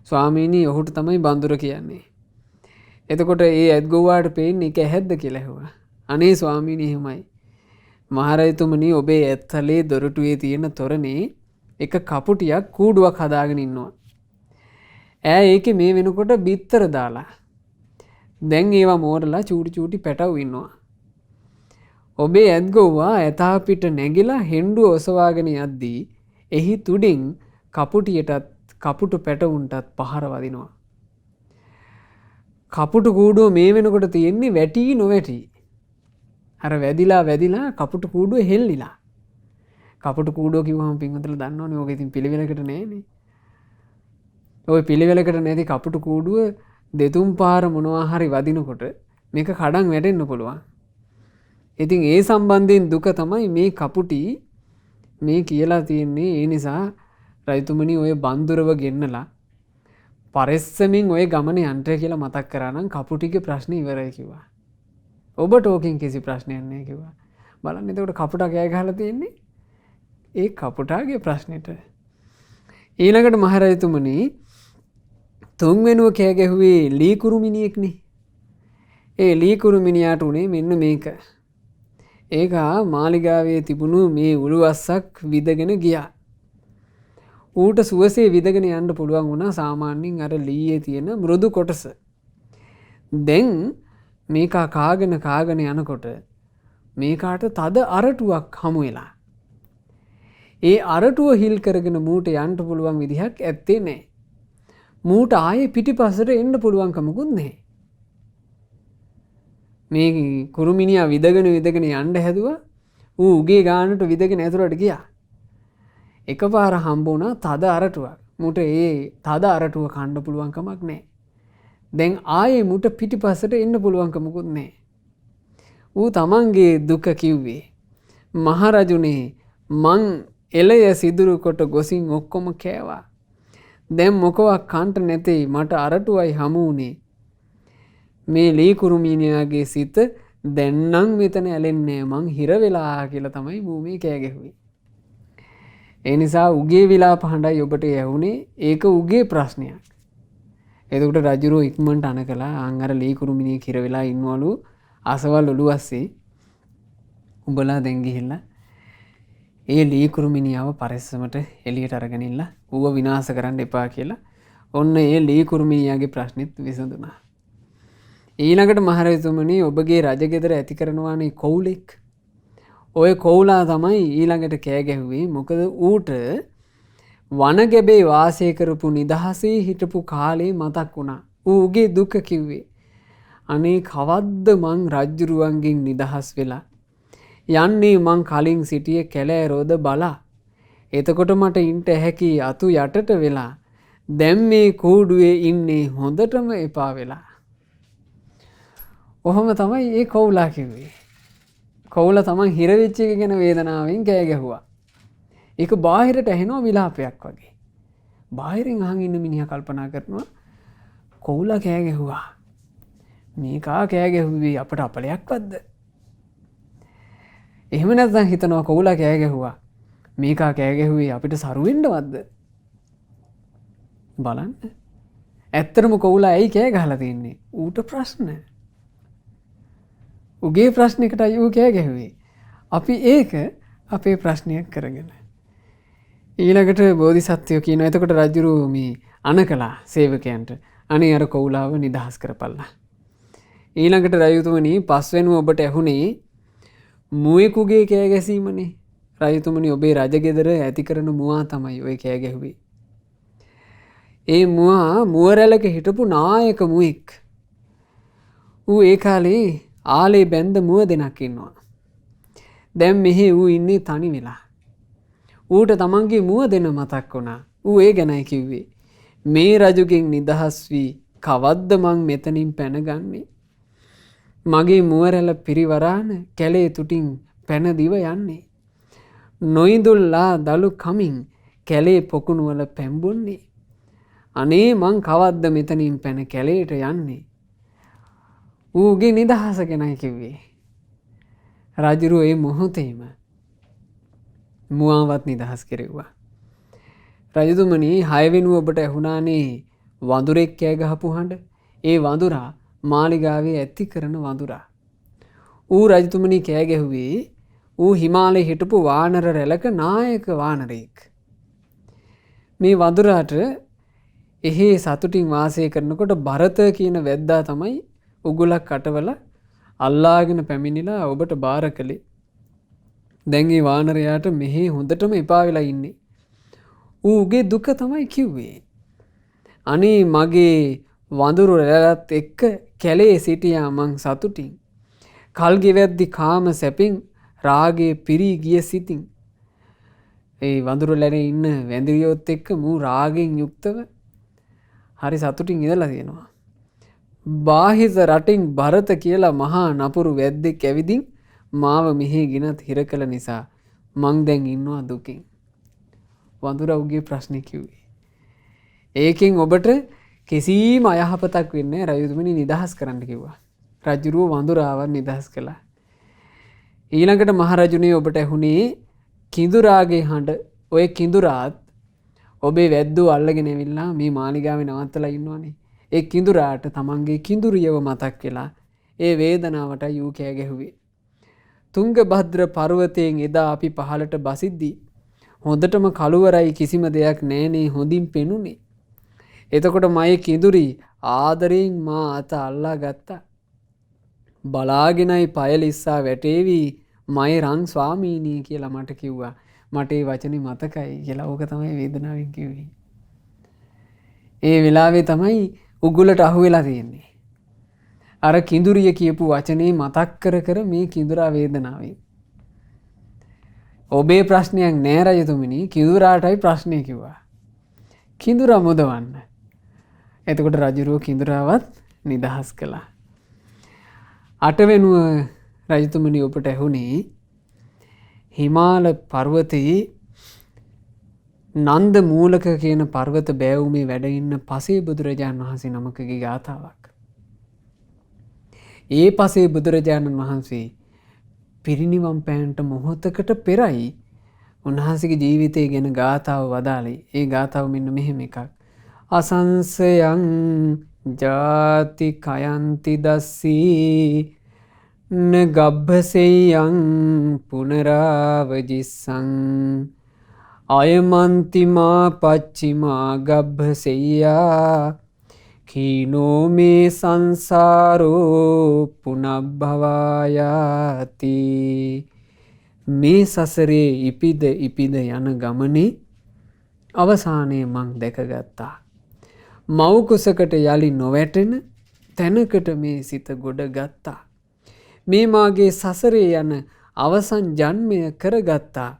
ස්වාමීනී ඔහුට තමයි බඳුර කියන්නේ. එතකොට ඒ ඇත්ගොව්වාට පේන්නේ එක ඇහැද්ද කියලා ඇහුවා. අනේ ස්වාමීනී එහෙමයි. මහරජතුමනි ඔබේ ඇත්තලේ දොරටුවේ තියෙන තොරණේ එක කපුටියක් කූඩුවක් හදාගෙන ඉන්නවා. ඈ ඒකේ මේ වෙනකොට බිත්තර දාලා. දැන් ඒවා මෝරලා චූටි චූටි පැටව් ඉන්නවා. ඔබේ ඇත්ගොව්වා ඇතා පිට නැගිලා හෙන්ඩුව ඔසවාගෙන යද්දී එහි තුඩින් කපුටියටත් කපුටු පැටවුන්ටත් පහර වදිනවා. කපුටු කූඩුව මේ වෙනකොට තියෙන්නේ වැටී නොවැටී. අර වැදිලා කපුටු කූඩුව හෙල්ලිලා. කපුටු කූඩුව කිව්වම පින්වතුන්ලා දන්නවනේ ඕක ඉතින් පිළිවෙලකට නෑනේ. ওই පිළිවෙලකට නැති කපුටු කූඩුව දෙතුන් පාර මොනවා හරි වදිනකොට මේක කඩන් වැටෙන්න පුළුවන්. ඉතින් ඒ සම්බන්ධයෙන් දුක තමයි මේ කපුටි මේ කියලා තියෙන්නේ. ඒ නිසා රජතුමනි ඔය බන්දුරව ගෙන්නලා පරිස්සමින් ඔය ගමන යන්න කියලා මතක් කරා නම් කපුටිගේ ප්‍රශ්නේ ඉවරයි කිව්වා. ඔබට ඕකෙන් කිසි ප්‍රශ්නයක් නැහැ කිව්වා. බලන්න එතකොට කපුටා කෑ ගහලා තියෙන්නේ ඒ කපුටාගේ ප්‍රශ්නෙට. ඊළඟට මහරජතුමනි තුන්වෙනුව කෑ ගැහුවේ ලී කුරුමිනියෙක්නේ. ඒ ලී කුරුමිනියාට උනේ මෙන්න මේක. ඒක මාලිගාවේ තිබුණු මේ උළුවස්සක් විදගෙන ගියා. ඌට සුවසේ විදගෙන යන්න පුළුවන් වුණා සාමාන්‍යයෙන් අර ලීයේ තියෙන මෘදු කොටස. දැන් මේක කාගෙන යනකොට මේකාට තද අරටුවක් හමු වෙලා. ඒ අරටුව හිල් කරගෙන මූට යන්න පුළුවන් විදිහක් ඇත්තේ නැහැ. මූට ආයේ පිටිපස්සට එන්න පුළුවන්කමකුත් නැහැ. මේ කුරුමිනියා විදගෙන යන්න හැදුවා. ඌ උගේ ගානට විදගෙන ඇතුළට ගියා. එකපාර හම්බ වුණා තද අරටුවක්. මුට ඒ තද අරටුව කන්න පුළුවන් කමක් නැහැ. දැන් ආයේ මුට පිටිපස්සට එන්න පුළුවන්කමකුත් නැහැ. ඌ තමන්ගේ දුක කිව්වේ මහරජුනේ මං එළය සිදුරු කොට ගොසින් ඔක්කොම කෑවා. දැන් මොකවක් කන්ට නැතේ මට අරටුවයි හමු වුණේ. මේ ලී කුරුමිනියාගේ සිත දැන්නම් මෙතන ඇලෙන්නේ මං හිර වෙලා කියලා තමයි භූමියේ කෑ ගැහුවේ. ඒ නිසා උගේ විලාප හඬයි ඔබට ඇහුනේ. ඒක උගේ ප්‍රශ්නයක්. එතකොට රජුරෝ ඉක්මනට අණ කළා. අන් අර ලී කුරුමිනිය කිර වෙලා ඉන්නවලු අසවල් ඔළුවස්සේ. උඹලා දැන් ගිහිල්ලා ඒ ලී කුරුමිනියව පරිස්සමට එළියට අරගෙන ඉන්න. ඌව විනාශ කරන්න එපා කියලා. ඔන්න ඒ ලී කුරුමිනියාගේ ප්‍රශ්නෙත් විසඳුණා. ඊළඟට මහරජතුමනි ඔබගේ රජගෙදර ඇති කරනවානේ කවුලෙක්. ඔය කවුලා තමයි ඊළඟට කෑ ගැහුවේ. මොකද ඌට වනගැබේ වාසය කරපු නිදහසේ හිටපු කාලේ මතක් වුණා. ඌගේ දුක කිව්වේ අනේ කවද්ද මං රජ්ජුරුවන්ගෙන් නිදහස් වෙලා යන්නේ මං කලින් සිටිය කැලෑ රෝද බලා. එතකොට මට ඉන්ට හැකි අතු යටට වෙලා දැන් මේ කූඩුවේ ඉන්නේ හොඳටම එපා වෙලා. ඔහොම තමයි ඒ කවුලා කිව්වේ. කවුල තමන් හිරවෙච්ච එක ගැන වේදනාවෙන් කෑ ගැහුවා. ඒක බාහිරට ඇහෙනවා විලාපයක් වගේ. බාහිරින් අහන් ඉන්න මිනිහා කල්පනා කරනවා කවුලා කෑ ගැහුවා. මේකා කෑ ගැහුවේ අපට අපලයක්වත්ද? එහෙම නැත්නම් හිතනවා කවුලා කෑ ගැහුවා. මේකා කෑ ගැහුවේ අපිට සරු වෙන්නවත්ද? බලන්න. ඇත්තටම කවුලා ඇයි කෑ ගහලා තින්නේ? ඌට ප්‍රශ්න. උගේ ප්‍රශ්නයකටයි ඌ කෑ ගැහුවේ. අපි ඒක අපේ ප්‍රශ්නයක් කරගෙන. ඊළඟට බෝධිසත්වයෝ කියනවා එතකොට රජුරු මේ අණ කළා සේවකයන්ට. අනේ අර කවුලාව නිදහස් කරපල්ලා. ඊළඟට රජතුමනි පස්වෙනුව ඔබට ඇහුනේ මුවෙකුගේ කෑ ගැසීමනේ. රජතුමනි ඔබේ රජගෙදර ඇති කරන මුවා තමයි ඔය කෑ ගැහුවේ. ඒ මුවා මුවරැළක හිටපු නායක මුවෙක්. ඌ ඒ කාලේ ආලේ බැඳ මුව දෙනක් ඉන්නවා. දැන් මෙහි ඌ ඉන්නේ තනි වෙලා. ඌට තමන්ගේ මුව දෙන මතක් වුණා. ඌ ඒ ගැනයි කිව්වේ. මේ රජුගෙන් නිදහස් වී කවද්ද මං මෙතනින් පැනගන්නේ? මගේ මුවරැළ පිරිවරාන කැලේ තුටින් පැන දිව යන්නේ. නොයිඳුල්ලා දලු කමින් කැලේ පොකුණුවල පැම්බුන්නේ. අනේ මං කවද්ද මෙතනින් පැන කැලේට යන්නේ? ඌගේ නිදහස ගැනයි කිව්වේ. රජුරු ඒ මොහොතේම මුවාවත් නිදහස් කෙරෙව්වා. රජතුමනි 6 වෙනුව ඔබට ඇහුණානේ වඳුරෙක් කෑ ගහපු හඬ. ඒ වඳුරා මාලිගාවේ ඇති කරන වඳුරා. ඌ රජතුමනි කෑ ගැහුවේ ඌ හිමාලයේ හිටපු වානර රැළක නායක වානරයෙක්. මේ වඳුරාට එහි සතුටින් වාසය කරනකොට භරත කියන වැද්දා තමයි උගුලක් අටවල අල්ලාගෙන පැමිණිලා ඔබට බාර කළේ. දැන් මේ වානරයාට මෙහි හොඳටම එපා වෙලා ඉන්නේ. ඌගේ දුක තමයි කිව්වේ. අනේ මගේ වඳුරු රැළත් එක්ක කැලේ සිටියා මං සතුටින්. කල් ගෙවද්දි කාම සැපෙන් රාගේ පිරී ගිය සිතින්. ඒ වඳුරු ලැනේ ඉන්න වැඳිරියොත් එක්ක මූ රාගෙන් යුක්තව හරි සතුටින් ඉඳලා තියෙනවා. බාහිර රටින් භරත කියලා මහා නපුරු වැද්දෙක් ඇවිදින් මාව මෙහි ගෙනත් හිර කළ නිසා මං දැන් ඉන්නවා දුකින්. වඳුරා උගේ ප්‍රශ්නේ කිව්වේ. ඒකෙන් ඔබට කිසිම අයහපතක් වෙන්නේ නැහැ. රජතුමනි නිදහස් කරන්න කිව්වා. රජුරුව වඳුරාව නිදහස් කළා. ඊළඟට මහරජුනේ ඔබට ඇහුනේ කිඳුරාගේ හඬ. ඔය කිඳුරාත් ඔබේ වැද්දෝ අල්ලගෙන ඇවිල්ලා මේ මාලිගාවේ නවත්තලා ඉන්නවනේ. ඒ කිඳුරාට තමන්ගේ කිඳුරියව මතක් වෙලා ඒ වේදනාවට යූ කෑ ගැහුවේ. තුංගභද්‍ර පර්වතයෙන් එදා අපි පහළට බසිද්දී හොඳටම කළුවරයි කිසිම දෙයක් නෑනේ හොඳින් පෙනුනේ. එතකොට මගේ කිඳුරි ආදරයෙන් මා අත අල්ලා ගත්තා. බලාගෙනයි පයලිස්සා වැටේවි මයි රන් ස්වාමීනී කියලා මට කිව්වා. මට ඒ වචනේ මතකයි කියලා. ඕක තමයි වේදනාවෙන් කිව්වේ. ඒ වෙලාවේ තමයි උගුලට අහු වෙලා තියෙන්නේ. අර කිඳුරිය කියපු වචනේ මතක් කර කර මේ කිඳුරා වේදනාවේ. ඔබේ ප්‍රශ්නයක් නෑ රජතුමනි. කිඳුරාටයි ප්‍රශ්නේ කිව්වා. කිඳුරා මුදවන්න. එතකොට රජුරුව කිඳුරාවත් නිදහස් කළා. 8 වෙනුව රජතුමනි ඔබට ඇහුනේ හිමාල පර්වතයේ නන්ද මූලක කියන පර්වත බෑවුමේ වැඩ ඉන්න පසේ බුදුරජාණන් වහන්සේ නමකගේ ගාථාවක්. ඒ පසේ බුදුරජාණන් වහන්සේ පිරිනිවන් පෑන්ට මොහොතකට පෙරයි උන්වහන්සේගේ ජීවිතය ගැන ගාථාව වදාළේ. ඒ ගාථාව මෙන්න මෙහෙම එකක්. අසංසයං ජාති කයන්ති දස්සී න ගබ්බසෙයං පුනරාවජිස්සං අයමන්තිමා පච්චිමා ගබ්බසෙය්‍යා කීනෝ මේ සංසාරෝ පුනබ්භවායාති. මේ සසරේ ඉපිද ඉපිද යන ගමනේ අවසානයේ මං දැකගත්තා. මව් කුසකට යලි නොවැටෙන තැනකට මේ සිත ගොඩ ගත්තා. මේ මාගේ සසරේ යන අවසන් ජන්මය කරගත්තා.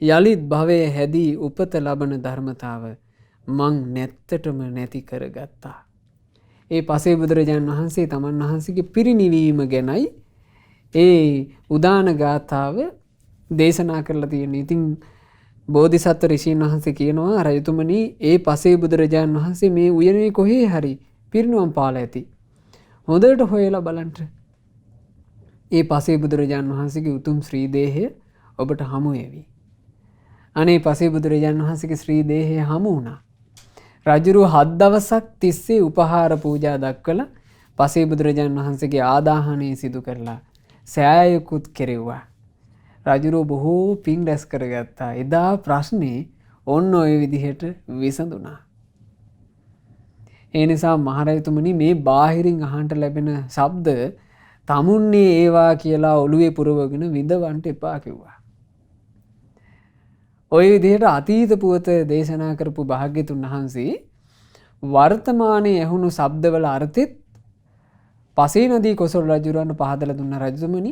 යලිත් භවයේ හැදී උපත ලබන ධර්මතාව මං නැත්තටම නැති කරගත්තා. ඒ පසේ බුදුරජාණන් වහන්සේ තමන් වහන්සේගේ පිරිනිවීම ගැනයි ඒ උදාන ගාථාව දේශනා කරලා තියෙන්නේ. ඉතින් බෝධිසත්ව ඍෂීන් වහන්සේ කියනවා රජතුමනි ඒ පසේ බුදුරජාණන් වහන්සේ මේ උයනේ කොහේ හරි පිරිනුවම් පාලා ඇති. හොඳට හොයලා බලන්න. ඒ පසේ බුදුරජාණන් වහන්සේගේ උතුම් ශ්‍රී දේහය ඔබට හමු වේවි. අනේ පසේ බුදුරජාණන් වහන්සේගේ ශ්‍රී දේහය හමු වුණා. රජුරුව 7 දවසක් තිස්සේ උපහාර පූජා දක්වලා පසේ බුදුරජාණන් වහන්සේගේ ආදාහනය සිදු කරලා සෑයකුත් කෙරෙව්වා. රජුරුව බොහෝ පින් රැස් කරගත්තා. එදා ප්‍රශ්නේ ඔන්න ඔය විදිහට විසඳුණා. ඒ නිසා මහරජතුමනි මේ බාහිරින් අහන්න ලැබෙන ශබ්ද තමුන්නේ ඒවා කියලා ඔළුවේ පුරවගෙන විඳවන්න එපා කිව්වා. ওই විදිහට අතීත පුවත දේශනා කරපු භාග්‍යතුන් වහන්සේ වර්තමානයේ ඇහුණු ශබ්දවල අර්ථෙත් පසේ නදී කොසල් රජුරවන්ට පහදලා දුන්න රජතුමනි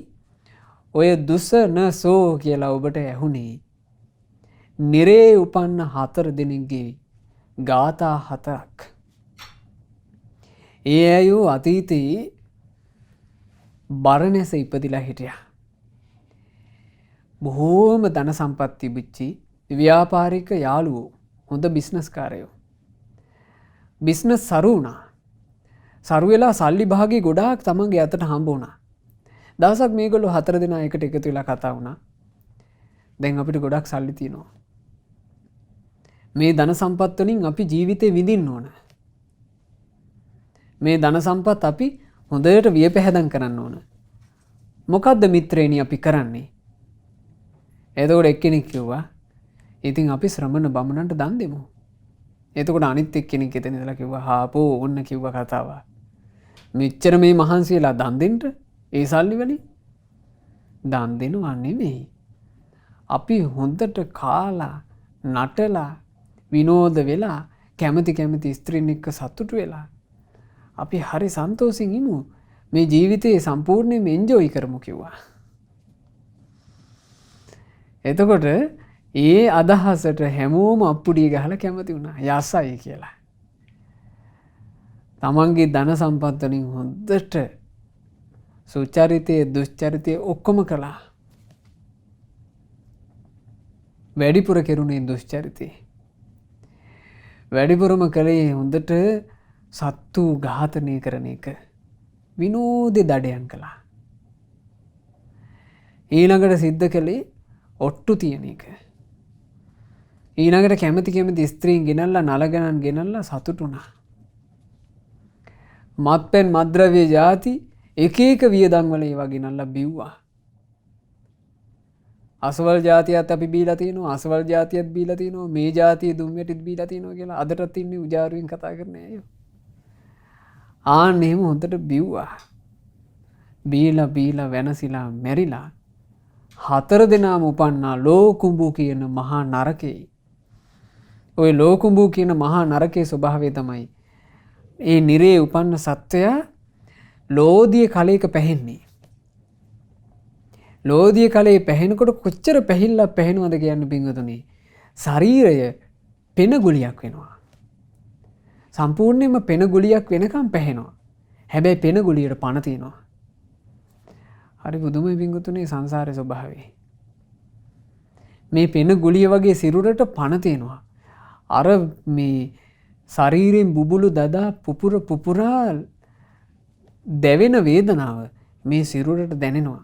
ඔය දුසනසෝ කියලා ඔබට ඇහුනේ නිරේ උපන්න 4 දෙනෙක්ගේ ගාථා 4ක්. ඒ අයෝ අතීතයේ බරණැස ඉපදිලා හිටියා. බොහෝම ධන සම්පත් තිබිච්චි ව්‍යාපාරික යාළුවෝ හොඳ බිස්නස් කාරයෝ. බිස්නස් සරු වුණා. සරු වෙලා සල්ලි භාගේ ගොඩාක් තමන්ගේ අතට හම්බ වුණා. දවසක් මේගොල්ලෝ 4 දෙනා එකට එකතු වෙලා කතා වුණා. දැන් අපිට ගොඩක් සල්ලි තියෙනවා. මේ ධන සම්පත් වලින් අපි ජීවිතේ විඳින්න ඕන. මේ ධන සම්පත් අපි හොඳට වියපැහැදම් කරන්න ඕන. මොකද්ද මිත්‍රේනි අපි කරන්නේ? එතකොට එක්කෙනෙක් කිව්වා ඉතින් අපි ශ්‍රමණ බමුණන්ට දන් දෙමු. එතකොට අනිත් එක්කෙනෙක් එතන ඉඳලා කිව්වා හාපෝ ඕන්න කිව්වා කතාව. මෙච්චර මේ මහන්සි වෙලා දන් දෙන්න ඒ සල්ලි වලින් දන් දෙනවා නෙමෙයි. අපි හොඳට කාලා නටලා විනෝද වෙලා කැමති ස්ත්‍රීන් එක්ක සතුටු වෙලා අපි හරි සන්තෝෂෙන් ඉමු. මේ ජීවිතේ සම්පූර්ණයෙන්ම එන්ජොයි කරමු කිව්වා. එතකොට ඒ අදහසට හැමෝම අප්පුඩිය ගහලා කැමති වුණා යසයි කියලා. තමන්ගේ ධන සම්පත් වලින් හොඳට සුචරිතයේ දුෂ්චරිතයේ ඔක්කොම කළා. වැඩිපුර කෙරුණේ දුෂ්චරිතේ. වැඩිපුරම කළේ හොඳට සත්තු ඝාතනය කරන එක. විනෝදේ දඩයන් කළා. ඊළඟට සිද්ධ කළේ ඔට්ටු තියෙන එක. ඊළඟට කැමති ස්ත්‍රීන් ගෙනල්ලා නලගණන් ගෙනල්ලා සතුටුුණා. මත්පැන් මත්ද්‍රව්‍ය ಜಾති එක වියදම් වල ඒවා ගෙනල්ලා බිව්වා. අසවල් ಜಾතියත් අපි බීලා තිනවා, අසවල් ಜಾතියත් බීලා තිනවා, මේ ಜಾතියේ දුම්වැටිත් බීලා තිනවා කියලා අදටත් ඉන්නේ උජාරුවෙන් කතා කරන අය. ආන්න එහෙම හොඳට බිව්වා. බීලා වෙනසිලා මැරිලා 4 දෙනාම උපන්නා ලෝකුඹු කියන මහා නරකේ. ওই ලෝකුඹු කියන මහා නරකේ ස්වභාවය තමයි ඒ නිරේ උපන්න සත්වයා ලෝධිය කලයක පැහෙන්නේ. ලෝධිය කලයේ පැහෙනකොට කොච්චර පැහිල්ලක් පැහෙනවද කියන්න පින්වතුනි. ශරීරය පෙන ගුලියක් වෙනවා. සම්පූර්ණයෙන්ම පෙන ගුලියක් වෙනකම් පැහෙනවා. හැබැයි පෙන ගුලියට පණ තියෙනවා. හරි බුදුමයි පින්වතුනි සංසාරේ ස්වභාවය. මේ පෙන ගුලිය වගේ සිරුරට පණ තියෙනවා. අර මේ ශරීරයෙන් බුබුලු දදා පුපුරා දැවෙන වේදනාව මේ සිරුරට දැනෙනවා.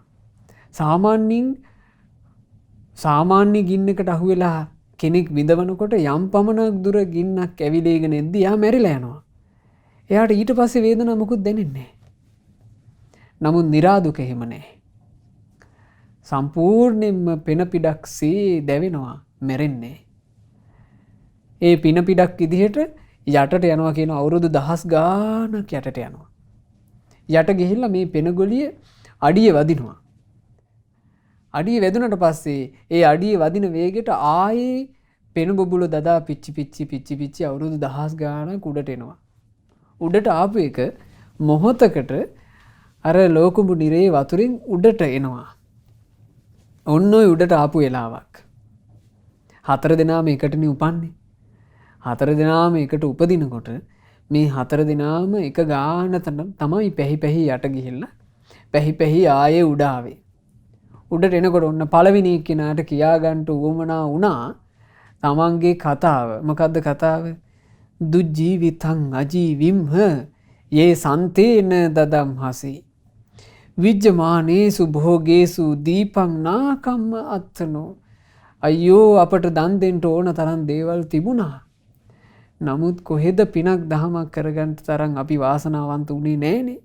සාමාන්‍ය ගින්නකට අහුවෙලා කෙනෙක් විඳවනකොට යම් පමණක් දුර ගින්නක් ඇවිලේගෙන එද්දී යා මැරිලා යනවා. එයාට ඊට පස්සේ වේදනාවක් මොකුත් දැනෙන්නේ නැහැ. නමුත් නිරාදුක එහෙම නැහැ. සම්පූර්ණයෙන්ම පෙන පිඩක්සේ දැවෙනවා, මැරෙන්නේ. ඒ පින පිඩක් විදිහට යටට යනවා කියන අවුරුදු 10 ගානක් යටට යනවා. යට ගිහිල්ලා මේ පෙනගොලිය අඩිය වදිනවා. අඩිය වැදුනට පස්සේ ඒ අඩිය වදින වේගෙට ආයේ පෙන බබුල දදා පිච්චි අවුරුදු 10 ගානක් උඩට එනවා. උඩට ආපු එක මොහොතකට අර ලෝකුඹු නිරේ වතුරින් උඩට එනවා. ඔන්න ඔය උඩට ආපු වෙලාවක්. 4 දෙනාම එකටනේ උපන්නේ. 4 දෙනාම එකට උපදිනකොට මේ 4 දෙනාම එක ගානට තමයි පැහි යට ගිහිල්ලා පැහි ආයේ උඩ ආවේ. උඩට එනකොට ඔන්න පළවෙනි කෙනාට කියාගන්න උවමනා වුණා තමන්ගේ කතාව. මොකද්ද කතාව? දුජීවිතං අජීවිම්හ යේ සන්තේන දදම් හසි විජ්ජමානේසු භෝගේසු දීපං නාකම්ම අත්තනෝ. අයියෝ අපට දන් දෙන්න ඕන තරම් දේවල් තිබුණා. නමුත් කොහෙද පිනක් දහමක් කරගන්න තරම් අපි වාසනාවන්ත උනේ නැහනේ.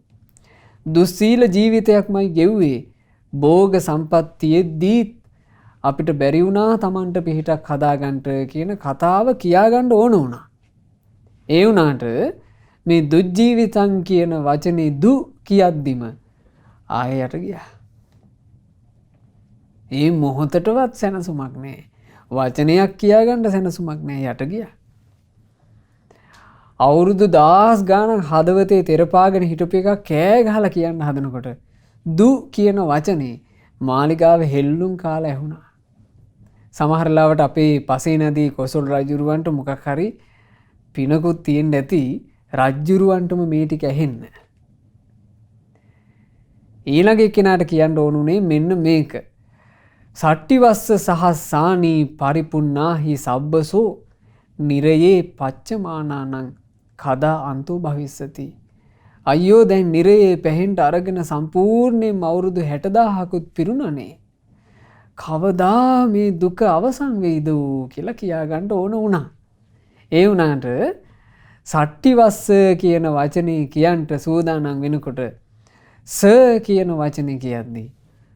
දුස්සීල ජීවිතයක්මයි ගෙව්වේ. භෝග සම්පත්තියෙද්දී අපිට බැරි වුණා Tamanට පිහිටක් හදාගන්න කියන කතාව කියාගන්න ඕන වුණා. ඒ වුණාට මේ දුජ්ජීවිතං කියන වචනේ දු කියද්දිම ආයෙ යට ගියා. ඒ මොහොතටවත් සැනසුමක් නෑ. වචනයක් කියාගන්න සැනසුමක් නෑ, යට ගියා. අවුරුදු 1000 ගානක් හදවතේ තෙරපාගෙන හිටපු එකක් කෑ ගහලා කියන්න හදනකොට දු කියන වචනේ මාලිගාවේ හෙල්ලුම් කාලා ඇහුණා. සමහර ලාවට අපේ පසේ නදී කොසල් රජුරවන්ට මොකක් හරි පිනකුත් තියෙන්න ඇති රජුරවන්ටම මේ ටික ඇහෙන්න. ඊළඟ එක්කෙනාට කියන්න ඕනුනේ මෙන්න මේක. සට්ටිවස්ස සහස්සානී පරිපුන්නාහි සබ්බසෝ නිරයේ පච්චමානානං කදා අන්තෝ භවිස්සති. අයියෝ දැන් නිරයේ පැහෙන්ට අරගෙන සම්පූර්ණයෙන්ම අවුරුදු 60000කුත් පිරුණනේ. කවදා මේ දුක අවසන් වෙයිද කියලා කියාගන්න ඕන වුණා. ඒ වුණාට සට්ටිවස්ස කියන වචනේ කියන්ට සූදානම් වෙනකොට ස කියන වචනේ කියද්දී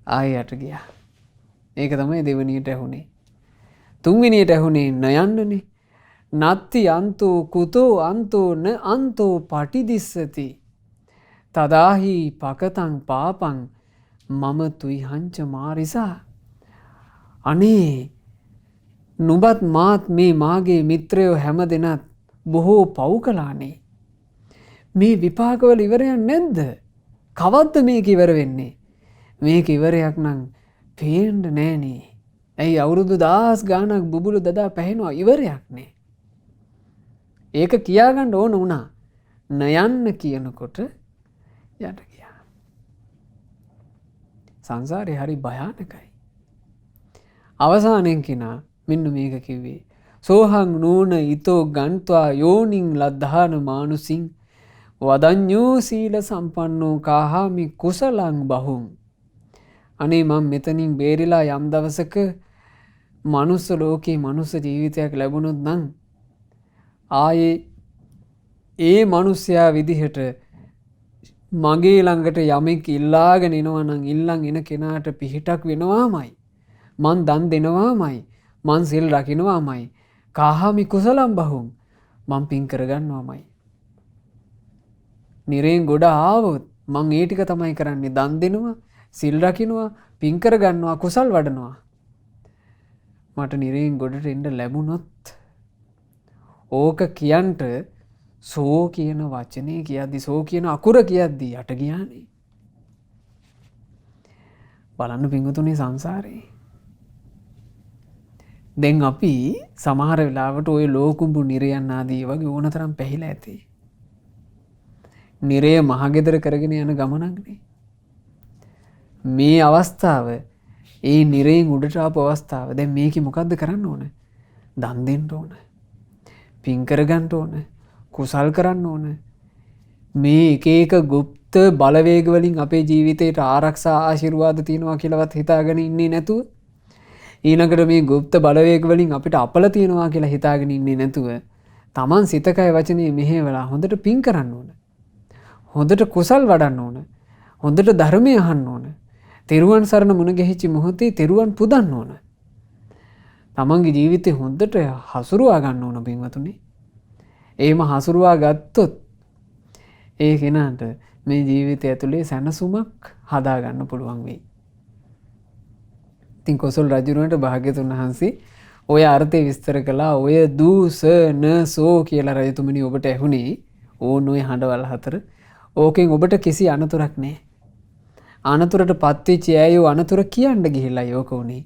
ආයෙට ගියා. ඒක තමයි දෙවෙනියට ඇහුනේ. තුන්වෙනියට ඇහුනේ නයන්නනේ. නත්ති අන්තෝ කුතෝ අන්තෝ න අන්තෝ පටිදිස්සති. තදාහි පකතං පාපං මම තුයිහංච මාරිසා. අනේ නුඹත් මාත් මේ මාගේ මිත්‍රයෝ හැම දෙනත් බොහෝ පව් කළානේ. මේ විපාකවල ඉවරයක් නැද්ද? කවද්ද මේක ඉවර වෙන්නේ? මේක ඉවරයක් නම් පේන්න නෑනේ. ඇයි අවුරුදු 1000 ගානක් බුබුලු දදා පැහෙනවා, ඉවරයක් නෑ. ඒක කියාගන්න ඕන වුණා. නයන්න කියනකොට යට ගියා. සංසාරේ හරි භයානකයි. අවසානයෙන් කෙනා මෙන්න මේක කිව්වේ. සෝහං නූන ඊතෝ ගන්්වා යෝනින් ලද්ධාන මානුසින් වදඤ්ඤෝ සීල සම්පන්නෝ කාහාමි කුසලං බහුම්. අනේ මම මෙතනින් බේරිලා යම් දවසක මනුස්ස ලෝකේ මනුස්ස ජීවිතයක් ලැබුණොත් නම් ආයේ ඒ මිනිසයා විදිහට මගේ ළඟට යමෙක් ඉල්ලාගෙන එනවා නම් ඉල්ලන් එන කෙනාට පිහිටක් වෙනවාමයි. මං දන් දෙනවාමයි. මං සිල් රකින්නවාමයි. කාහාමි කුසලම් බහුම්. මං පින් කරගන්නවාමයි. නිරෙන් ගොඩ ආවොත් මං ඒ ටික තමයි කරන්නේ. දන් දෙනවා, සිල් රකින්නවා, පින් කරගන්නවා, කුසල් වඩනවා. මට නිරෙන් ගොඩට එන්න ලැබුණොත් ඕක කියන්ට සෝ කියන වචනේ කියද්දි, සෝ කියන අකුර කියද්දි යට ගියානේ. බලන්න පිංගුතුනේ සංසාරේ. දැන් අපි සමහර වෙලාවට ওই ලෝකුඹු නිරයන් ආදී වගේ ඕනතරම් පැහිලා ඇති. නිරය මහගෙදර කරගෙන යන ගමනක්නේ. මේ අවස්ථාව, ඒ නිරයෙන් උඩට ආපු අවස්ථාව. දැන් මේකේ මොකද්ද කරන්න ඕන? දන් දෙන්න ඕන. පින් කරගන්න ඕන. කුසල් කරන්න ඕන. මේ එක එක গুপ্ত බලවේග වලින් අපේ ජීවිතේට ආරක්ෂා ආශිර්වාද තියනවා කියලාවත් හිතාගෙන ඉන්නේ නැතුව, ඊළඟට මේ গুপ্ত බලවේග වලින් අපිට අපල තියනවා කියලා හිතාගෙන ඉන්නේ නැතුව, Taman සිතකය වචනේ මෙහෙवला හොඳට පින් කරන්න ඕන. හොඳට කුසල් වඩන්න ඕන. හොඳට ධර්මය අහන්න ඕන. තෙරුවන් සරණ මුණ ගැහිච්ච මොහොතේ තෙරුවන් පුදන්න ඕන. තමන්ගේ ජීවිතේ හොඳට හසුරුවා ගන්න ඕන පින්වතුනි. එහෙම හසුරුවා ගත්තොත් ඒ කෙනාට මේ ජීවිතය ඇතුලේ සැනසුමක් හදා ගන්න පුළුවන් වෙයි. ඉතින් කොසල් රජුරන්ට භාග්‍යතුන් වහන්සේ ඔය අර්ථය විස්තර කළා. ඔය දූස නසෝ කියලා රජතුමනි ඔබට ඇහුනේ ඕන ඔය හඬවල් හතර. ඕකෙන් ඔබට කිසි අනතුරක් නැහැ. අනතුරට පත්වෙච්ච අයෝ අනතුර කියන්න ගිහිල්ලා යෝක උනේ.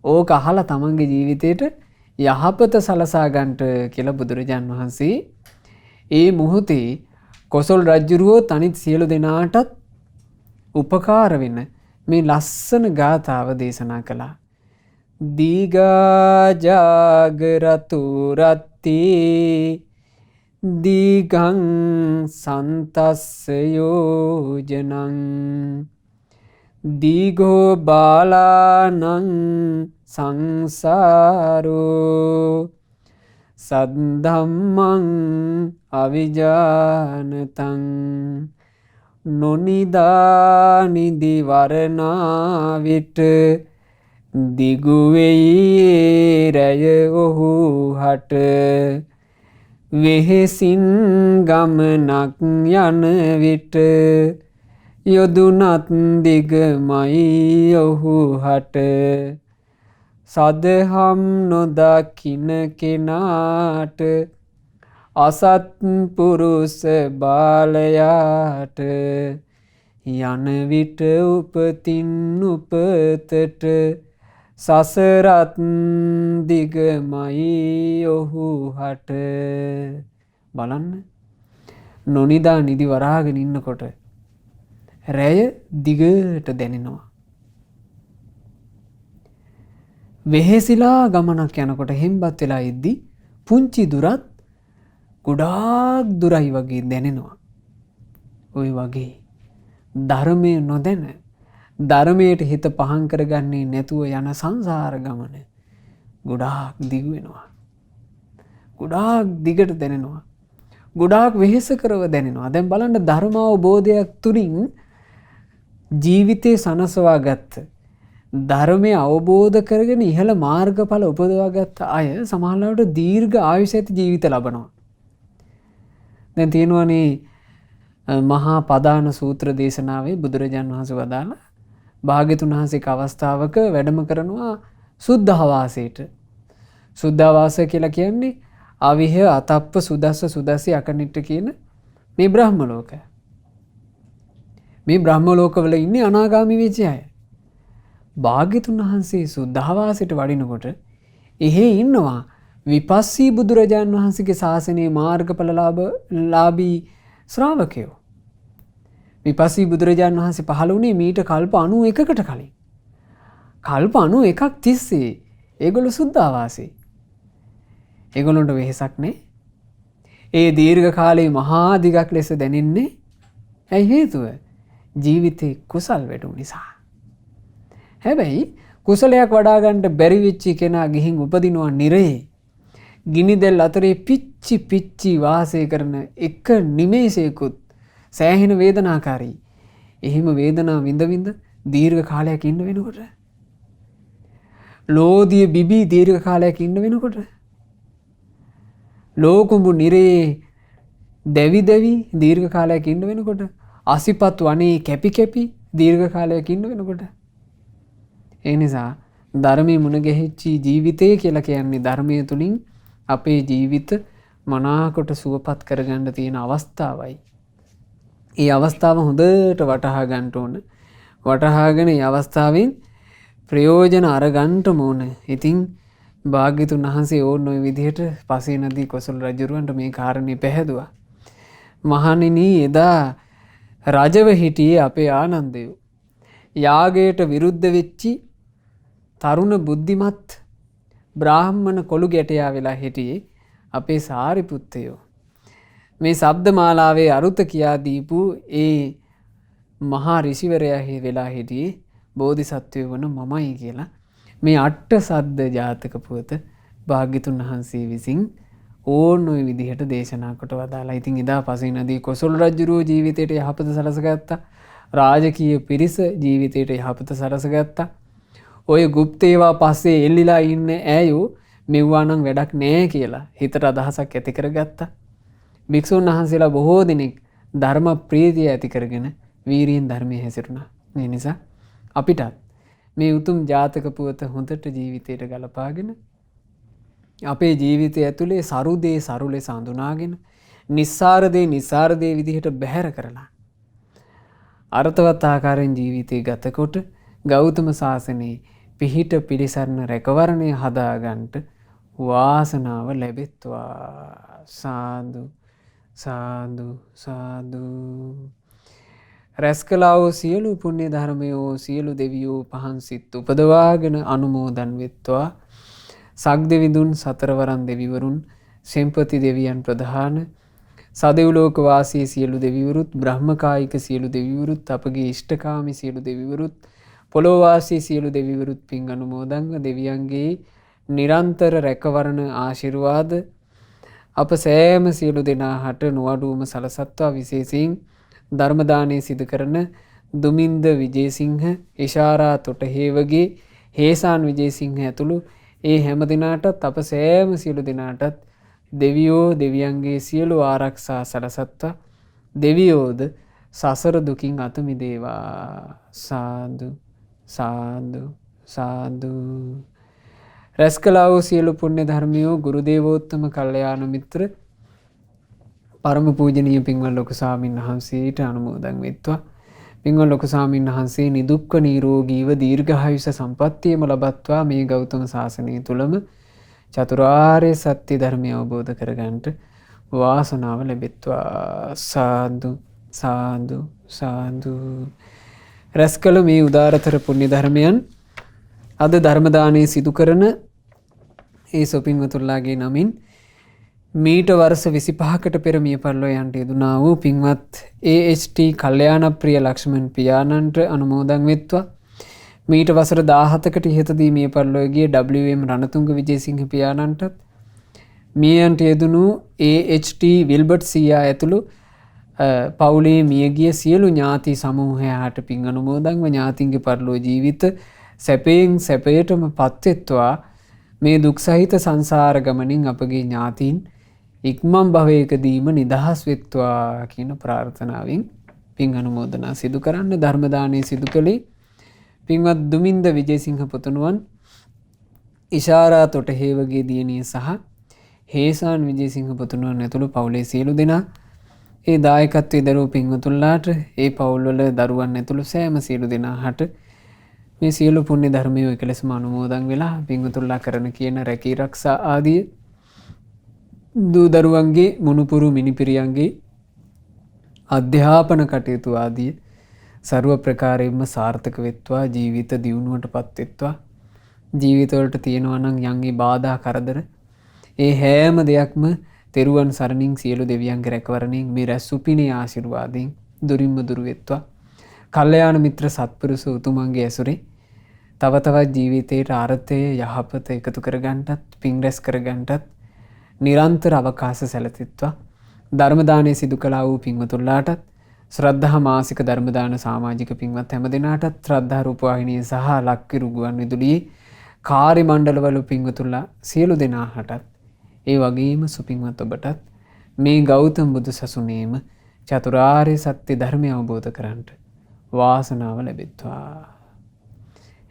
ඕක අහලා තමන්ගේ ජීවිතේට යහපත සලසා ගන්නට කියලා බුදුරජාන් වහන්සේ ඒ මොහොතේ කොසල් රජුරෝ තනිත් සියලු දෙනාටත් උපකාර වෙන මේ ලස්සන ගාථාව දේශනා කළා. දීගා ජාගරතු රත්ති දීගං සන්තස්ස යෝජනං දීගෝ බාලානං සංසාරෝ සද්ධම්මං අවිජානතං නොනිදානිදි වරණා විට දිගුවෙයි රැය ඔහු හට වෙහෙසින් ගමනක් යන විට යොදුනත් දිගමයි ඔහු හට සදහම් නොදකින කෙනාට අසත් පුරුෂ බාලයාට යන විට උපතින් උපතට සසරත් දිගමයි ඔහු හට. බලන්න නොනිදා නිදි වරාගෙන ඉන්නකොට රැය දිගට දැනෙනවා. වෙහෙසිලා ගමනක් යනකොට හෙම්බත් වෙලා ඉද්දි පුංචි දුරත් ගොඩාක් දුරයි වගේ දැනෙනවා. ඔය වගේ ධර්මය නොදැන ධර්මයට හිත පහන් කරගන්නේ නැතුව යන සංසාර ගමන ගොඩාක් දිගු වෙනවා. ගොඩාක් දිගට දැනෙනවා. ගොඩාක් වෙහෙස කරව දැනෙනවා. දැන් බලන්න ධර්ම අවබෝධයක් තුලින් ජීවිතේ සනසවා ගත්ත ධර්මය අවබෝධ කරගෙන ඉහළ මාර්ගඵල උපදවා ගත්ත අය සමහරවිට දීර්ඝ ආයුෂ ඇති ජීවිත ලබනවා. දැන් තියෙනවානේ මහා පදාන සූත්‍ර දේශනාවේ බුදුරජාන් වහන්සේ වදාළ භාග්‍යතුන් වහන්සේක අවස්ථාවක වැඩම කරනවා සුද්ධාවාසයට. සුද්ධාවාස කියලා කියන්නේ අවිහ අතප්ප සුදස්ස සුදස්සි අකනිට්ට කියන මේ බ්‍රහ්ම ලෝකය. මේ බ්‍රහ්ම ලෝකවල ඉන්නේ අනාගාමී වෙච්ච අය. භාග්‍යතුන් වහන්සේ සුද්ධාවාසයට වඩිනකොට එහෙ ඉන්නවා විපස්සී බුදුරජාන් වහන්සේගේ ශාසනයේ මාර්ගඵල ලාභී ශ්‍රාවකයෝ. විපස්සී බුදුරජාන් වහන්සේ පහළ වුණේ මීට කල්ප 91කට කලින්. කල්ප 91ක් තිස්සේ ඒගොල්ලෝ සුද්ධාවාසී. ඒගොල්ලන්ට වෙහෙසක් නෑ. ඒ දීර්ඝ කාලේ මහා දිගක් ලෙස දැනෙන්නේ ඇයි හේතුව? ජීවිතේ කුසල් වැඩු නිසා. හැබැයි කුසලයක් වඩා ගන්න බැරි වෙච්ච කෙනා ගිහින් උපදිනවා නිරේ. ගිනි දැල් අතරේ පිච්චි වාසය කරන එක නිමේෂයකුත් සෑහෙන වේදනාකාරී. එහිම වේදනාව විඳ දීර්ඝ කාලයක් ඉන්න වෙනකොට ලෝධිය බිබී දීර්ඝ කාලයක් ඉන්න වෙනකොට ලෝකුඹු නිරේ දැවි දීර්ඝ කාලයක් ඉන්න වෙනකොට අසිපත් වනේ කැපි දීර්ඝ කාලයක් ඉන්න වෙනකොට ඒ නිසා ධර්මයේ මුණ ගැහිච්චි ජීවිතය කියලා කියන්නේ ධර්මයේ තුලින් අපේ ජීවිත මනාකොට සුවපත් කරගන්න තියෙන අවස්ථාවයි. ඒ අවස්ථාව හොඳට වටහා ගන්න ඕන. වටහාගෙන ඒ අවස්ථාවෙන් ප්‍රයෝජන අරගන්න ඕන. ඉතින් භාග්‍යතුන් වහන්සේ ඕන ඔය විදිහට පසේ නදී කොසල් රජුරවන්ට මේ කාරණේ පැහැදුවා. මහණෙනි එදා රජව හිටියේ අපේ ආනන්දයෝ. යාගයට විරුද්ධ වෙච්චි තරුණ බුද්ධිමත් බ්‍රාහ්මණ කොළු ගැටයා වෙලා හිටියේ අපේ සාරිපුත්තයෝ. මේ ශබ්ද මාලාවේ අරුත කියා දීපු ඒ මහා ඍෂිවරයා වෙලා හිටියේ බෝධිසත්වයෝ වන මමයි කියලා මේ අට සද්ද ජාතක පුවත භාග්‍යතුන් වහන්සේ විසින් ඕන ඔය විදිහට දේශනා කොට වදාලා. ඉතින් එදා පසේ නදී කොසල් රජුරෝ ජීවිතයට යහපත සලසගත්තා. රාජකීය පිරිස ජීවිතයට යහපත සලසගත්තා. ඔය ගුප්තේවා පස්සේ එල්ලිලා ඉන්න ඈයෝ මෙව්වා නම් වැඩක් නෑ කියලා හිතට අදහසක් ඇති කරගත්තා. භික්ෂුන් වහන්සේලා බොහෝ දෙනෙක් ධර්ම ප්‍රීතිය ඇති කරගෙන වීරියෙන් ධර්මයේ හැසිරුණා. මේ නිසා අපිටත් මේ උතුම් ජාතක පුවත හොඳට ජීවිතයට ගලපාගෙන අපේ ජීවිතය ඇතුලේ සරුදේ සරු ලෙස හඳුනාගෙන නිස්සාර දේ විදිහට බැහැර කරලා අර්ථවත් ආකාරයෙන් ජීවිතය ගතකොට ගෞතම සාසනයේ පිහිට පිළිසරණ රැකවරණය හදාගන්නට වාසනාව ලැබෙත්වා. සාදු සාදු සාදු. රැස්කලාවෝ සියලු පුණ්‍ය ධර්මයෝ සියලු දෙවියෝ පහන් සිත් උපදවාගෙන අනුමෝදන් වෙත්වා. සක්දෙවිඳුන් සතරවරන් දෙවිවරුන් සෙම්පති දෙවියන් ප්‍රධාන සදෙව්ලෝක වාසී සියලු දෙවිවරුත් බ්‍රහ්මකායික සියලු දෙවිවරුත් අපගේ ඉෂ්ඨකාමී සියලු දෙවිවරුත් පොළොවාසී සියලු දෙවිවරුත් පින් අනුමෝදන්ව දෙවියන්ගේ නිරන්තර රැකවරණ ආශිර්වාද අප සෑම සියලු දෙනාට නොඅඩුවම සලසත්වා. විශේෂයෙන් ධර්ම දානය සිදු කරන දුමින්ද විජේසිංහ, ඉෂාරා තොටහේවගේ, හේසාන් විජේසිංහ ඇතුළු ඒ හැම දිනාටත් අප සෑම සියලු දෙනාටත් දෙවියෝ දෙවියන්ගේ සියලු ආරක්ෂා සලසත්වා දෙවියෝද සසර දුකින් අත මිදේවා. සාදු සාදු සාදු. රැස් කළා වූ සියලු පුණ්‍ය ධර්මියෝ ගුරු දේවෝත්තම කල්යාණ මිත්‍ර පරම පූජනීය පින්වත් ලොකු ස්වාමීන් වහන්සේට අනුමෝදන් වෙත්වා. පින්වත් ලොකු ස්වාමීන් වහන්සේ නිදුක්ක නිරෝගීව දීර්ඝායුෂ සම්පන්නියම ලබත්වා මේ ගෞතම සාසනය තුලම චතුරාර්ය සත්‍ය ධර්මය අවබෝධ කරගන්නට වාසනාව ලැබෙත්වා. සාදු සාදු සාදු. රැස් කළ මේ උදාරතර පුණ්‍ය ධර්මයන් අද ධර්ම දානයේ සිදු කරන ඒ සොපින්වතුන්ලාගේ නමින් මීට වර්ෂ 25කට පෙර මිය පරලෝ යන්ට යෙදුනා වූ පින්වත් AHT කල්යාණප්‍රිය ලක්ෂ්මන් පියාණන්ට අනුමෝදන් වෙත්වා. මීට වසර 17කට ඉහතදී මිය පරලෝ ගිය WM රණතුංග විජේසිංහ පියාණන්ටත් මියයන්ට යෙදුණු AHT විල්බර්ට් සීයා ඇතුළු පවුලේ මියගිය සියලු ඥාති සමූහයාට පින් අනුමෝදන්ව ඥාතින්ගේ පරලෝ ජීවිත සැපයෙන් සැපයටම පත්වෙත්වා. මේ දුක් සහිත සංසාර ගමනින් අපගේ ඥාතීන් ඉක්මන් භවයකදීම නිදහස් වෙත්වා කියන ප්‍රාර්ථනාවෙන් පින් අනුමෝදනා සිදු කරන්න ධර්ම දානය සිදු කළේ පින්වත් දුමින්ද විජේසිංහ පුතුණුවන් ඉෂාරා තොටහේවගේ දියණිය සහ හේසාන් විජේසිංහ පුතුණුවන් ඇතුළු පවුලේ සියලු දෙනා ඒ දායකත්වයේ දරූ පින්වතුන්ලාට ඒ පවුල්වල දරුවන් ඇතුළු සෑම සියලු දෙනාට මේ සියලු පුණ්‍ය ධර්මයේ එකලෙසම අනුමෝදන් වෙලා පින්වතුන්ලා කරන කියන රැකී ආරක්ෂා ආදී දූ දරුවන්ගේ මුණුපුරු මිනිපිරියන්ගේ අධ්‍යාපන කටයුතු ආදී ਸਰව ප්‍රකාරයෙන්ම සාර්ථක වෙත්වා. ජීවිත දියුණුවටපත් වෙත්වා. ජීවිතවලට තියෙනවා නම් යම්ගේ බාධා කරදර ඒ හැම දෙයක්ම තෙරුවන් සරණින් සියලු දෙවියන්ගේ රැකවරණින් මේ රැස් උපිනේ ආශිර්වාදයෙන් දුරින්ම දුර වෙත්වා. කල්යාණ මිත්‍ර සත්පුරුෂ උතුමන්ගේ ඇසුරේ තව තවත් ජීවිතයට අර්ථය යහපත එකතු කරගන්නටත් පින් රැස් කරගන්නටත් නිරන්තර අවකාශ සැලසෙත්වා. ධර්ම දානය සිදු කළා වූ පින්වතුන්ලාටත් ශ්‍රද්ධා මාසික ධර්ම දාන සමාජික පින්වත් හැම දිනාටත් ශ්‍රද්ධා රූපවාහිනිය සහ ලක්විරු ගුවන් විදුලියේ කාර්ය මණ්ඩලවල පින්වතුන්ලා සියලු දෙනාටත් ඒ වගේම සුපින්වත් ඔබටත් මේ ගෞතම බුදු සසුනේම චතුරාර්ය සත්‍ය ධර්මය අවබෝධ කරගන්නට වාසනාව ලැබෙත්වා.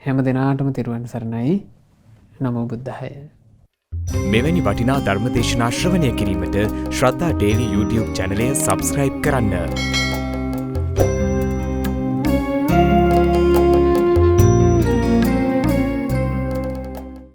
හැම දිනාටම තෙරුවන් සරණයි. නමෝ බුද්ධාය. මෙවැනි වටිනා ධර්ම දේශනා ශ්‍රවණය කිරීමට ශ්‍රද්ධා ඩේලි YouTube චැනලය සබ්ස්ක්‍රයිබ් කරන්න.